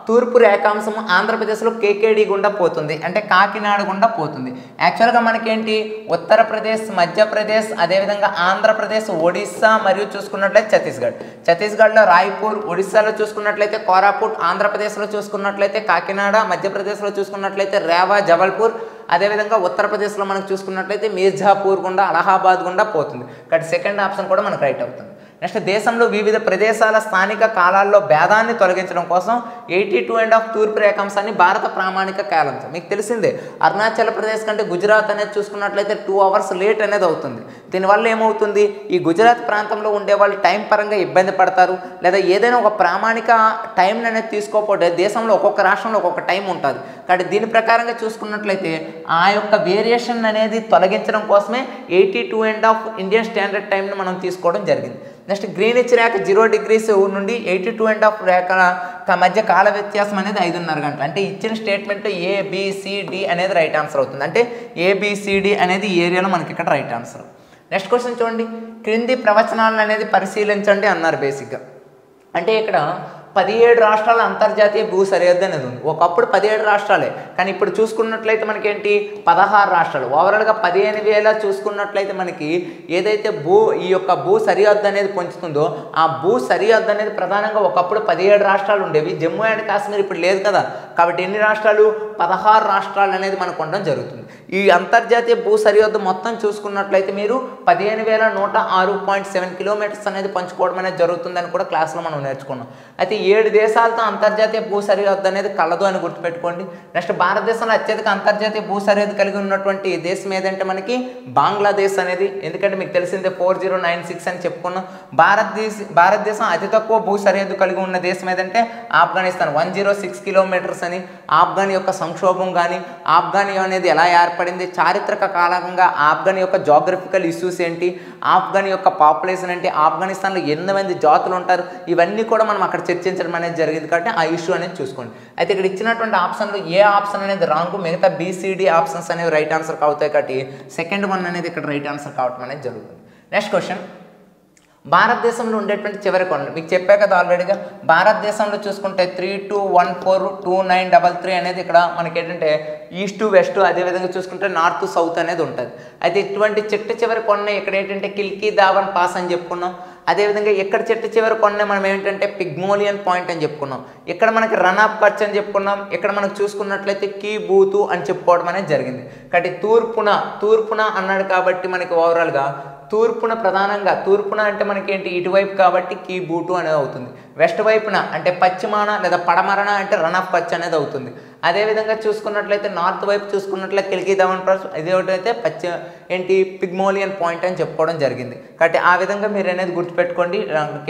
తూర్పు రేఖాంశం ఆంధ్రప్రదేశ్లో కేకేడి గుండా పోతుంది, అంటే కాకినాడ గుండా పోతుంది. యాక్చువల్గా మనకేంటి ఉత్తరప్రదేశ్, మధ్యప్రదేశ్, అదేవిధంగా ఆంధ్రప్రదేశ్, ఒడిస్సా మరియు చూసుకున్నట్లయితే ఛత్తీస్గఢ్. ఛత్తీస్గఢ్లో రాయ్పూర్, ఒడిస్సాలో చూసుకున్నట్లయితే కోరాపుట్, ఆంధ్రప్రదేశ్లో చూసుకున్నట్లయితే కాకినాడ, మధ్యప్రదేశ్లో చూసుకున్నట్లయితే రేవా, జబల్పూర్, అదేవిధంగా ఉత్తరప్రదేశ్లో మనకు చూసుకున్నట్లయితే మీర్జాపూర్ గుండా, అలహాబాద్ గుండా పోతుంది. కాబట్టి సెకండ్ ఆప్షన్ కూడా మనకు రైట్ అవుతుంది. నెక్స్ట్ దేశంలో వివిధ ప్రదేశాల స్థానిక కాలాల్లో భేదాన్ని తొలగించడం కోసం 82.5 తూర్పు రేఖాంశాన్ని భారత ప్రామాణిక కాలాంశం. మీకు తెలిసిందే అరుణాచల్ ప్రదేశ్ కంటే గుజరాత్ అనేది చూసుకున్నట్లయితే 2 అవర్స్ లేట్ అనేది అవుతుంది. దీనివల్ల ఏమవుతుంది, ఈ గుజరాత్ ప్రాంతంలో ఉండే వాళ్ళు టైం పరంగా ఇబ్బంది పడతారు, లేదా ఏదైనా ఒక ప్రామాణిక టైం అనేది తీసుకోకపోతే దేశంలో ఒక్కొక్క రాష్ట్రంలో ఒక్కొక్క టైం ఉంటుంది. కాబట్టి దీని ప్రకారంగా చూసుకున్నట్లయితే ఆ యొక్క వేరియేషన్ అనేది తొలగించడం కోసమే 82.5 ఇండియన్ స్టాండర్డ్ టైంని మనం తీసుకోవడం జరిగింది. నెక్స్ట్ గ్రీనిచ్ రేఖ 0 డిగ్రీస్ నుండి 82.5 రేఖల మధ్య కాల వ్యత్యాసం అనేది 5:30 గంటలు. అంటే ఇచ్చిన స్టేట్మెంట్ ABCD అనేది రైట్ ఆన్సర్ అవుతుంది. అంటే ABCD అనేది ఈ ఏరియాలో మనకి ఇక్కడ రైట్ ఆన్సర్. నెక్స్ట్ క్వశ్చన్ చూడండి, క్రింది ప్రవచనాలను అనేది పరిశీలించండి అన్నారు. బేసిక్గా అంటే ఇక్కడ 17 రాష్ట్రాల అంతర్జాతీయ భూ సరిహద్దు అనేది ఉంది. ఒకప్పుడు 17 రాష్ట్రాలే, కానీ ఇప్పుడు చూసుకున్నట్లయితే మనకేంటి 16 రాష్ట్రాలు. ఓవరాల్గా 15,000 చూసుకున్నట్లయితే మనకి ఏదైతే ఈ యొక్క భూ సరిహద్దు అనేది పొంచుతుందో ఆ భూ సరిహద్దు అనేది ప్రధానంగా ఒకప్పుడు 17 రాష్ట్రాలు ఉండేవి. జమ్మూ అండ్ కాశ్మీర్ ఇప్పుడు లేదు కదా, కాబట్టి ఎన్ని రాష్ట్రాలు, 16 రాష్ట్రాలు అనేది మనకు ఉండడం జరుగుతుంది. ఈ అంతర్జాతీయ భూ సరిహద్దు మొత్తం చూసుకున్నట్లయితే మీరు 15,106.7 కిలోమీటర్స్ అనేది పంచుకోవడం అనేది జరుగుతుందని కూడా క్లాస్లో మనం నేర్చుకున్నాం. అయితే 7 దేశాలతో అంతర్జాతీయ భూ సరిహద్దు అనేది కలదు అని గుర్తుపెట్టుకోండి. నెక్స్ట్ భారతదేశంలో అత్యధిక అంతర్జాతీయ భూ సరిహద్దు కలిగి ఉన్నటువంటి దేశం ఏదంటే మనకి బంగ్లాదేశ్ అనేది. ఎందుకంటే మీకు తెలిసిందే 4096 అని చెప్పుకున్నాం. భారతదేశం అతి తక్కువ భూ సరిహద్దు కలిగి ఉన్న దేశం ఏదంటే ఆఫ్ఘనిస్తాన్, 106 కిలోమీటర్స్ అని. ఆఫ్ఘన్ యొక్క సంక్షోభం కానీ ఆఫ్ఘన్ అనేది ఎలా ఏర్పడింది, చారిత్రక కాలంగా ఆఫ్ఘన్ యొక్క జాగ్రఫికల్ ఇష్యూస్ ఏంటి, ఆఫ్ఘన్ యొక్క పాపులేషన్ ఏంటి, ఆఫ్ఘనిస్తాన్లో ఎన్ని మంది జాతులు ఉంటారు, ఇవన్నీ కూడా మనం అక్కడ చర్చించడం అనేది జరిగింది. కాబట్టి ఆ ఇష్యూ అనేది చూసుకోండి. అయితే ఇక్కడ ఇచ్చినటువంటి ఆప్షన్లో ఏ ఆప్షన్ అనేది రాంగ్, మిగతా BCD ఆప్షన్స్ అనేవి రైట్ ఆన్సర్ అవుతాయి. కాబట్టి సెకండ్ వన్ అనేది ఇక్కడ రైట్ ఆన్సర్ కావడం అనేది జరుగుతుంది. నెక్స్ట్ క్వశ్చన్, భారతదేశంలో ఉండేటువంటి చివరి కొండలు మీకు చెప్పా కదా ఆల్రెడీగా. భారతదేశంలో చూసుకుంటే 32142933 అనేది ఇక్కడ మనకి ఏంటంటే ఈస్ట్ వెస్ట్, అదేవిధంగా చూసుకుంటే నార్త్ సౌత్ అనేది ఉంటుంది. అయితే ఇటువంటి చిట్ట చివరి కొండ ఇక్కడ ఏంటంటే కిల్కీ దావన్ పాస్ అని చెప్పుకున్నాం. అదేవిధంగా ఇక్కడ చిట్ట చివరి కొండ మనం ఏంటంటే పిగ్మోలియన్ పాయింట్ అని చెప్పుకున్నాం. ఇక్కడ మనకి రన్ ఆఫ్ కచ్ అని చెప్పుకున్నాం. ఇక్కడ మనకు చూసుకున్నట్లయితే కీ బూతు అని చెప్పుకోవడం అనేది జరిగింది. కాబట్టి తూర్పున అన్నాడు కాబట్టి మనకి ఓవరాల్గా తూర్పున ప్రధానంగా తూర్పున అంటే మనకి ఏంటి ఇటువైపు కాబట్టి కీ బూటు అనేది అవుతుంది. వెస్ట్ వైపున అంటే పశ్చిమాన లేదా పడమరన అంటే రన్ ఆఫ్ కచ్ అనేది అవుతుంది. అదేవిధంగా చూసుకున్నట్లయితే నార్త్ వైపు చూసుకున్నట్లయితే కిల్కిదామన్ ప్రాంతం, ఇది ఒకటైతే పిగ్మోలియన్ పాయింట్ అని చెప్పుకోవడం జరిగింది. కాబట్టి ఆ విధంగా మీరు అనేది గుర్తుపెట్టుకోండి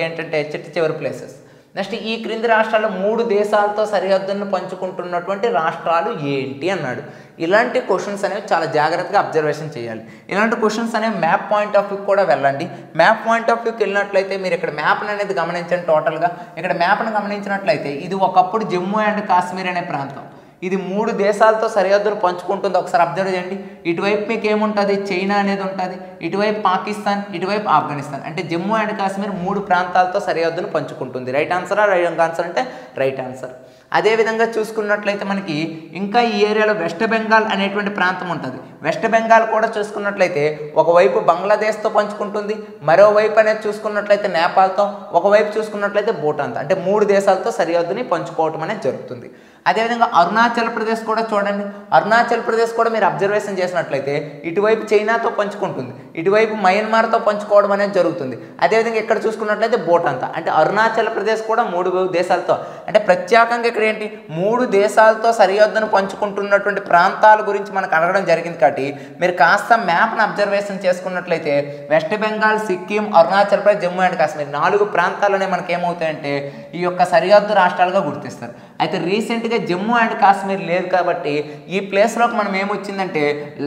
ఏంటంటే చివరి ప్లేసెస్. నెక్స్ట్ ఈ క్రింది రాష్ట్రాలు 3 దేశాలతో సరిహద్దులను పంచుకుంటున్నటువంటి రాష్ట్రాలు ఏంటి అన్నాడు. ఇలాంటి క్వశ్చన్స్ అనేవి చాలా జాగ్రత్తగా అబ్జర్వేషన్ చేయాలి. ఇలాంటి క్వశ్చన్స్ అనేవి మ్యాప్ పాయింట్ ఆఫ్ వ్యూ కూడా వెళ్ళండి. మ్యాప్ పాయింట్ ఆఫ్ వ్యూకి వెళ్ళినట్లయితే మీరు ఇక్కడ మ్యాప్ని అనేది గమనించండి. టోటల్గా ఇక్కడ మ్యాప్ను గమనించినట్లయితే ఇది ఒకప్పుడు జమ్మూ అండ్ కాశ్మీర్ అనే ప్రాంతం. ఇది 3 దేశాలతో సరిహద్దులు పంచుకుంటుంది. ఒకసారి అబ్జర్వ్ చేయండి. ఇటువైపు మీకు ఏముంటుంది, చైనా అనేది ఉంటుంది, ఇటువైపు పాకిస్తాన్, ఇటువైపు ఆఫ్ఘనిస్తాన్. అంటే జమ్మూ అండ్ కాశ్మీర్ 3 ప్రాంతాలతో సరిహద్దును పంచుకుంటుంది. రైట్ ఆన్సరా? రైట్ ఆన్సర్ అంటే రైట్ ఆన్సర్. అదేవిధంగా చూసుకున్నట్లయితే మనకి ఇంకా ఈ ఏరియాలో వెస్ట్ బెంగాల్ అనేటువంటి ప్రాంతం ఉంటుంది. వెస్ట్ బెంగాల్ కూడా చూసుకున్నట్లయితే ఒకవైపు బంగ్లాదేశ్తో పంచుకుంటుంది, మరోవైపు అనేది చూసుకున్నట్లయితే నేపాల్తో, ఒకవైపు చూసుకున్నట్లయితే భూటాన్తో. అంటే 3 దేశాలతో సరిహద్దుని పంచుకోవటం అనేది జరుగుతుంది. అదేవిధంగా అరుణాచల్ ప్రదేశ్ కూడా చూడండి. అరుణాచల్ ప్రదేశ్ కూడా మీరు అబ్జర్వేషన్ చేసినట్లయితే ఇటువైపు చైనాతో పంచుకుంటుంది, ఇటువైపు మయన్మార్తో పంచుకోవడం అనేది జరుగుతుంది. అదేవిధంగా ఇక్కడ చూసుకున్నట్లయితే భూటాన్తో. అంటే అరుణాచల్ ప్రదేశ్ కూడా 3 దేశాలతో, అంటే ప్రత్యేకంగా ఇక్కడ ఏంటి 3 దేశాలతో సరిహద్దును పంచుకుంటున్నటువంటి ప్రాంతాల గురించి మనకు అడగడం జరిగింది. కాబట్టి మీరు కాస్త మ్యాప్ను అబ్జర్వేషన్ చేసుకున్నట్లయితే వెస్ట్ బెంగాల్, సిక్కిం, అరుణాచల్ ప్రదేశ్, జమ్మూ అండ్ కాశ్మీర్ 4 ప్రాంతాలనే మనకి ఏమవుతాయంటే ఈ యొక్క సరిహద్దు రాష్ట్రాలుగా గుర్తిస్తారు. అయితే రీసెంట్గా జమ్మూ అండ్ కాశ్మీర్ లేదు కాబట్టి ఈ ప్లేస్లోకి మనం ఏమొచ్చిందంటే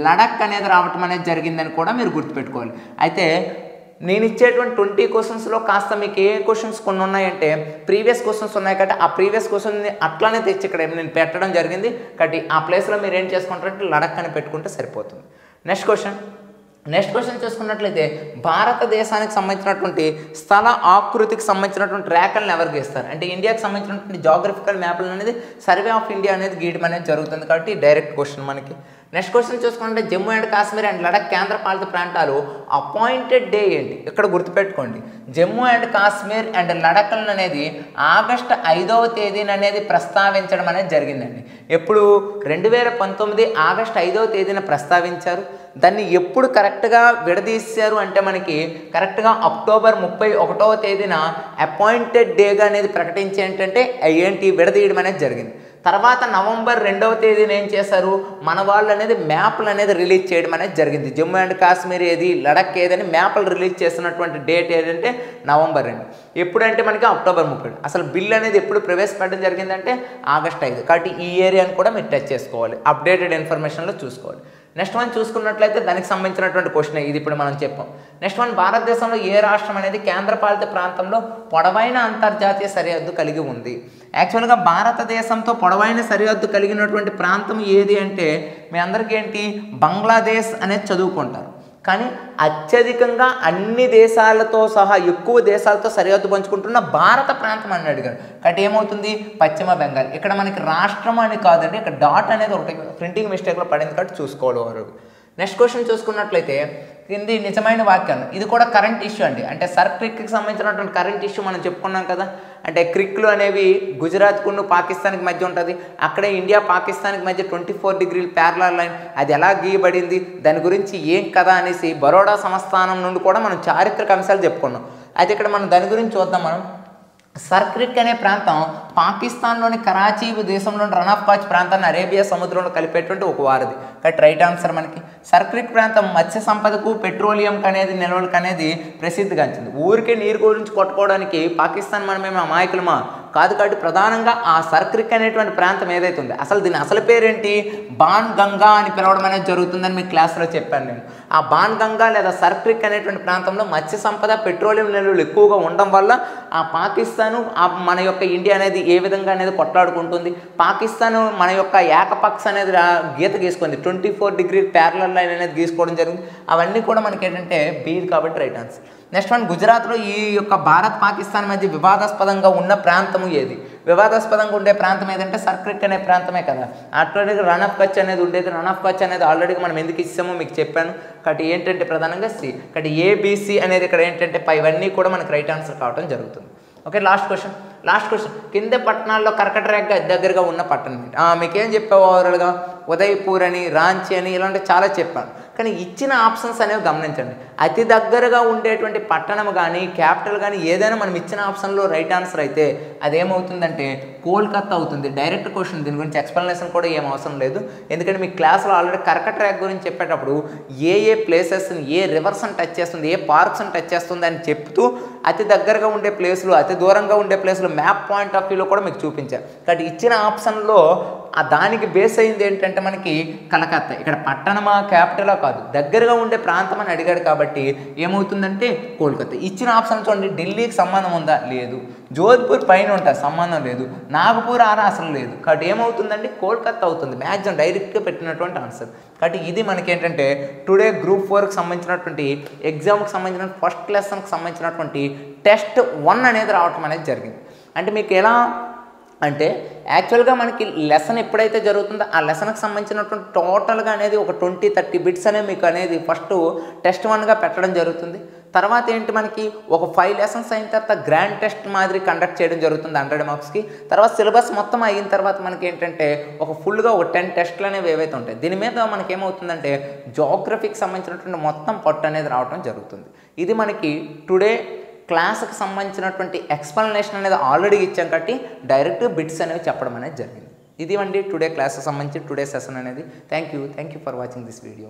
లడక్ అనేది రావటం అనేది జరిగిందని కూడా మీరు గుర్తుపెట్టుకోవాలి. అయితే నేను ఇచ్చేటువంటి 20 క్వశ్చన్స్లో కాస్త మీకు ఏ క్వశ్చన్స్ కొన్ని ఉన్నాయంటే ప్రీవియస్ క్వశ్చన్స్ ఉన్నాయి కాబట్టి ఆ ప్రీవియస్ క్వశ్చన్ని అట్లానే తెచ్చి ఇక్కడ నేను పెట్టడం జరిగింది. కాబట్టి ఆ ప్లేస్లో మీరు ఏం చేసుకుంటారంటే లడక్ అని పెట్టుకుంటే సరిపోతుంది. నెక్స్ట్ క్వశ్చన్ చూసుకున్నట్లయితే భారతదేశానికి సంబంధించినటువంటి స్థల ఆకృతికి సంబంధించినటువంటి రేఖలను ఎవరు గీస్తారు అంటే ఇండియాకి సంబంధించినటువంటి జాగ్రఫికల్ మ్యాప్లు అనేది సర్వే ఆఫ్ ఇండియా అనేది గీయడం అనేది జరుగుతుంది. కాబట్టి డైరెక్ట్ క్వశ్చన్ మనకి. నెక్స్ట్ క్వశ్చన్ చూసుకుంటే జమ్మూ అండ్ కాశ్మీర్ అండ్ లడక్ కేంద్రపాలిత ప్రాంతాలు అపాయింటెడ్ డే ఏంటి? ఇక్కడ గుర్తుపెట్టుకోండి, జమ్మూ అండ్ కాశ్మీర్ అండ్ లడక్ అనేది ఆగస్టు 5వ తేదీన అనేది ప్రస్తావించడం అనేది జరిగిందండి. ఎప్పుడు 2019 ఆగస్టు 5వ తేదీన ప్రస్తావించారు. దాన్ని ఎప్పుడు కరెక్ట్గా విడదీశారు అంటే మనకి కరెక్ట్గా అక్టోబర్ 31వ తేదీన అపాయింటెడ్ డేగా అనేది ప్రకటించి ఏంటి విడదీయడం అనేది జరిగింది. తర్వాత నవంబర్ 2వ తేదీన ఏం చేశారు, మన వాళ్ళు అనేది మ్యాప్లు అనేది రిలీజ్ చేయడం అనేది జరిగింది. జమ్మూ అండ్ కాశ్మీర్ ఏది, లడక్ ఏదని మ్యాప్లు రిలీజ్ చేసినటువంటి డేట్ ఏదంటే నవంబర్ 2. ఎప్పుడంటే మనకి అక్టోబర్ 30. అసలు బిల్ అనేది ఎప్పుడు ప్రవేశపెట్టడం జరిగిందంటే ఆగస్టు 5. కాబట్టి ఈ ఏరియాని కూడా మీరు టచ్ చేసుకోవాలి, అప్డేటెడ్ ఇన్ఫర్మేషన్లో చూసుకోవాలి. నెక్స్ట్ వన్ చూసుకున్నట్లయితే దానికి సంబంధించినటువంటి క్వశ్చన్ ఇది ఇప్పుడు మనం చెప్పాం. నెక్స్ట్ వన్ భారతదేశంలో ఏ రాష్ట్రం అనేది కేంద్రపాలిత ప్రాంతంలో పొడవైన అంతర్జాతీయ సరిహద్దు కలిగి ఉంది? యాక్చువల్గా భారతదేశంతో పొడవైన సరిహద్దు కలిగినటువంటి ప్రాంతం ఏది అంటే మీ అందరికీ ఏంటి బంగ్లాదేశ్ అనేది చదువుకుంటారు. కానీ అత్యధికంగా అన్ని దేశాలతో సహా ఎక్కువ దేశాలతో సరిహద్దు పంచుకుంటున్న భారత ప్రాంతం అని అడిగారు. కాబట్టి ఏమవుతుంది పశ్చిమ బెంగాల్. ఇక్కడ మనకి రాష్ట్రం అని కాదండి, ఇక్కడ డాట్ అనేది ఒకటి ప్రింటింగ్ మిస్టేక్లో పడింది కాబట్టి చూసుకోవాలి వారు. నెక్స్ట్ క్వశ్చన్ చూసుకున్నట్లయితే కింది నిజమైన వాక్యాలు, ఇది కూడా కరెంట్ ఇష్యూ అండి. అంటే సర్ క్రిక్కి సంబంధించినటువంటి కరెంట్ ఇష్యూ మనం చెప్పుకున్నాం కదా. అంటే క్రిక్లు అనేవి గుజరాత్కు పాకిస్తాన్కి మధ్య ఉంటుంది. అక్కడే ఇండియా పాకిస్తాన్కి మధ్య 24 డిగ్రీల ప్యారలల్ లైన్, అది ఎలా గీయబడింది, దాని గురించి ఏం కదా అనేసి బరోడా సంస్థానం నుండి కూడా మనం చారిత్రక అంశాలు చెప్పుకున్నాం. అయితే ఇక్కడ మనం దాని గురించి చూద్దాం. మనం సర్ క్రిక్ అనే ప్రాంతం పాకిస్తాన్లోని కరాచీ దేశంలోని రన్ ఆఫ్ కచ్ ప్రాంతాన్ని అరేబియా సముద్రంలో కలిపేటువంటి ఒక వారధి. కాబట్టి రైట్ ఆన్సర్ మనకి సర్ క్రిక్ ప్రాంతం మత్స్య సంపదకు పెట్రోలియం అనేది నిల్వలకు అనేది ప్రసిద్ధిగాంచింది. ఊరికే నీరు గురించి కొట్టుకోవడానికి పాకిస్తాన్ మనమేమి అమాయకులమా కాదు. కాబట్టి ప్రధానంగా ఆ సర్ క్రిక్ అనేటువంటి ప్రాంతం ఏదైతే ఉందో అసలు దీని అసలు పేరేంటి బాన్ గంగా అని పిలవడం అనేది జరుగుతుందని మీకు క్లాస్లో చెప్పాను నేను. ఆ బాన్ గంగా లేదా సర్ క్రిక్ అనేటువంటి ప్రాంతంలో మత్స్య సంపద పెట్రోలియం నిల్వలు ఎక్కువగా ఉండడం వల్ల ఆ పాకిస్తాను మన యొక్క ఇండియా అనేది ఏ విధంగా అనేది కొట్లాడుకుంటుంది. పాకిస్తాన్ మన యొక్క ఏకపక్ష అనేది గీత గీసుకుంది, 24 డిగ్రీ ప్యారలల్ లైన్ అనేది గీసుకోవడం జరిగింది. అవన్నీ కూడా మనకి ఏంటంటే బీది కాబట్టి రైట్ ఆన్సర్. నెక్స్ట్ వన్ గుజరాత్లో ఈ యొక్క భారత్ పాకిస్తాన్ మధ్య వివాదాస్పదంగా ఉన్న ప్రాంతం ఏది? వివాదాస్పదంగా ఉండే ప్రాంతం ఏదంటే సర్ క్రిక్ అనే ప్రాంతమే కదా. ఆల్రెడీ రన్ ఆఫ్ కచ్ అనేది ఉండేది. రన్ ఆఫ్ కచ్ అనేది ఆల్రెడీ మనం ఎందుకు ఇచ్చామో మీకు చెప్పాను. కాబట్టి ఏంటంటే ప్రధానంగా సి. కాబట్టి ఏబిసి అనేది ఇక్కడ ఏంటంటే ఇవన్నీ కూడా మనకి రైట్ ఆన్సర్ కావడం జరుగుతుంది. ఓకే, లాస్ట్ క్వశ్చన్ కింద పట్టణాల్లో కర్కట రేఖ దగ్గరగా ఉన్న పట్టణం. మీకేం చెప్పావు ఓవరాల్గా ఉదయ్పూర్ అని, రాంచీ అని ఇలాంటి చాలా చెప్పాను. కానీ ఇచ్చిన ఆప్షన్స్ అనేవి గమనించండి. అతి దగ్గరగా ఉండేటువంటి పట్టణం కానీ క్యాపిటల్ కానీ ఏదైనా మనం ఇచ్చిన ఆప్షన్లో రైట్ ఆన్సర్ అయితే అదేమవుతుందంటే కోల్కతా అవుతుంది. డైరెక్ట్ క్వశ్చన్, దీని గురించి ఎక్స్ప్లెనేషన్ కూడా ఏం అవసరం లేదు. ఎందుకంటే మీ క్లాస్లో ఆల్రెడీ కర్క ట్రాక్ గురించి చెప్పేటప్పుడు ఏ ప్లేసెస్ని, ఏ రివర్స్ని టచ్ చేస్తుంది, ఏ పార్క్స్ని టచ్ చేస్తుంది అని చెప్తూ అతి దగ్గరగా ఉండే ప్లేసులు, అతి దూరంగా ఉండే ప్లేసులు మ్యాప్ పాయింట్ ఆఫ్ వ్యూలో కూడా మీకు చూపించారు. కాబట్టి ఇచ్చిన ఆప్షన్లో దానికి బేస్ అయింది ఏంటంటే మనకి కలకత్తా. ఇక్కడ పట్టణమా క్యాపిటలా కాదు, దగ్గరగా ఉండే ప్రాంతం అని అడిగాడు కాబట్టి ఏమవుతుందంటే కోల్కతా. ఇచ్చిన ఆప్షన్ చూడండి, ఢిల్లీకి సంబంధం ఉందా? లేదు. జోధ్పూర్ పైన ఉంటుంది, సంబంధం లేదు. నాగపూర్ అసలు లేదు. కాబట్టి ఏమవుతుందండి కోల్కతా అవుతుంది. మ్యాక్సిమం డైరెక్ట్గా పెట్టినటువంటి ఆన్సర్. కాబట్టి ఇది మనకి ఏంటంటే టుడే గ్రూప్ 4కి సంబంధించినటువంటి ఎగ్జామ్కి సంబంధించిన ఫస్ట్ లెసన్కి సంబంధించినటువంటి టెస్ట్ 1 అనేది రావటం అనేది జరిగింది. అంటే మీకు ఎలా అంటే యాక్చువల్గా మనకి లెసన్ ఎప్పుడైతే జరుగుతుందో ఆ లెసన్కి సంబంధించినటువంటి టోటల్గా అనేది ఒక 20-30 బిట్స్ అనేవి మీకు అనేది ఫస్ట్ టెస్ట్ 1గా పెట్టడం జరుగుతుంది. తర్వాత ఏంటి మనకి ఒక 5 లెసన్స్ అయిన తర్వాత గ్రాండ్ టెస్ట్ మాదిరి కండక్ట్ చేయడం జరుగుతుంది 100 మార్క్స్కి. తర్వాత సిలబస్ మొత్తం అయిన తర్వాత మనకి ఏంటంటే ఒక ఫుల్గా ఒక 10 టెస్ట్లు అనేవి ఏవైతే ఉంటాయి. దీని మీద మనకి ఏమవుతుందంటే జోగ్రఫీకి సంబంధించినటువంటి మొత్తం పట్టు అనేది రావడం జరుగుతుంది. ఇది మనకి టుడే క్లాస్కి సంబంధించినటువంటి ఎక్స్ప్లెనేషన్ అనేది ఆల్రెడీ ఇచ్చాం కాబట్టి డైరెక్ట్ బిట్స్ అనేవి చెప్పడం అనేది జరిగింది. ఇది అండి టుడే క్లాస్కి సంబంధించి టుడే సెషన్ అనేది. Thank you for watching this video.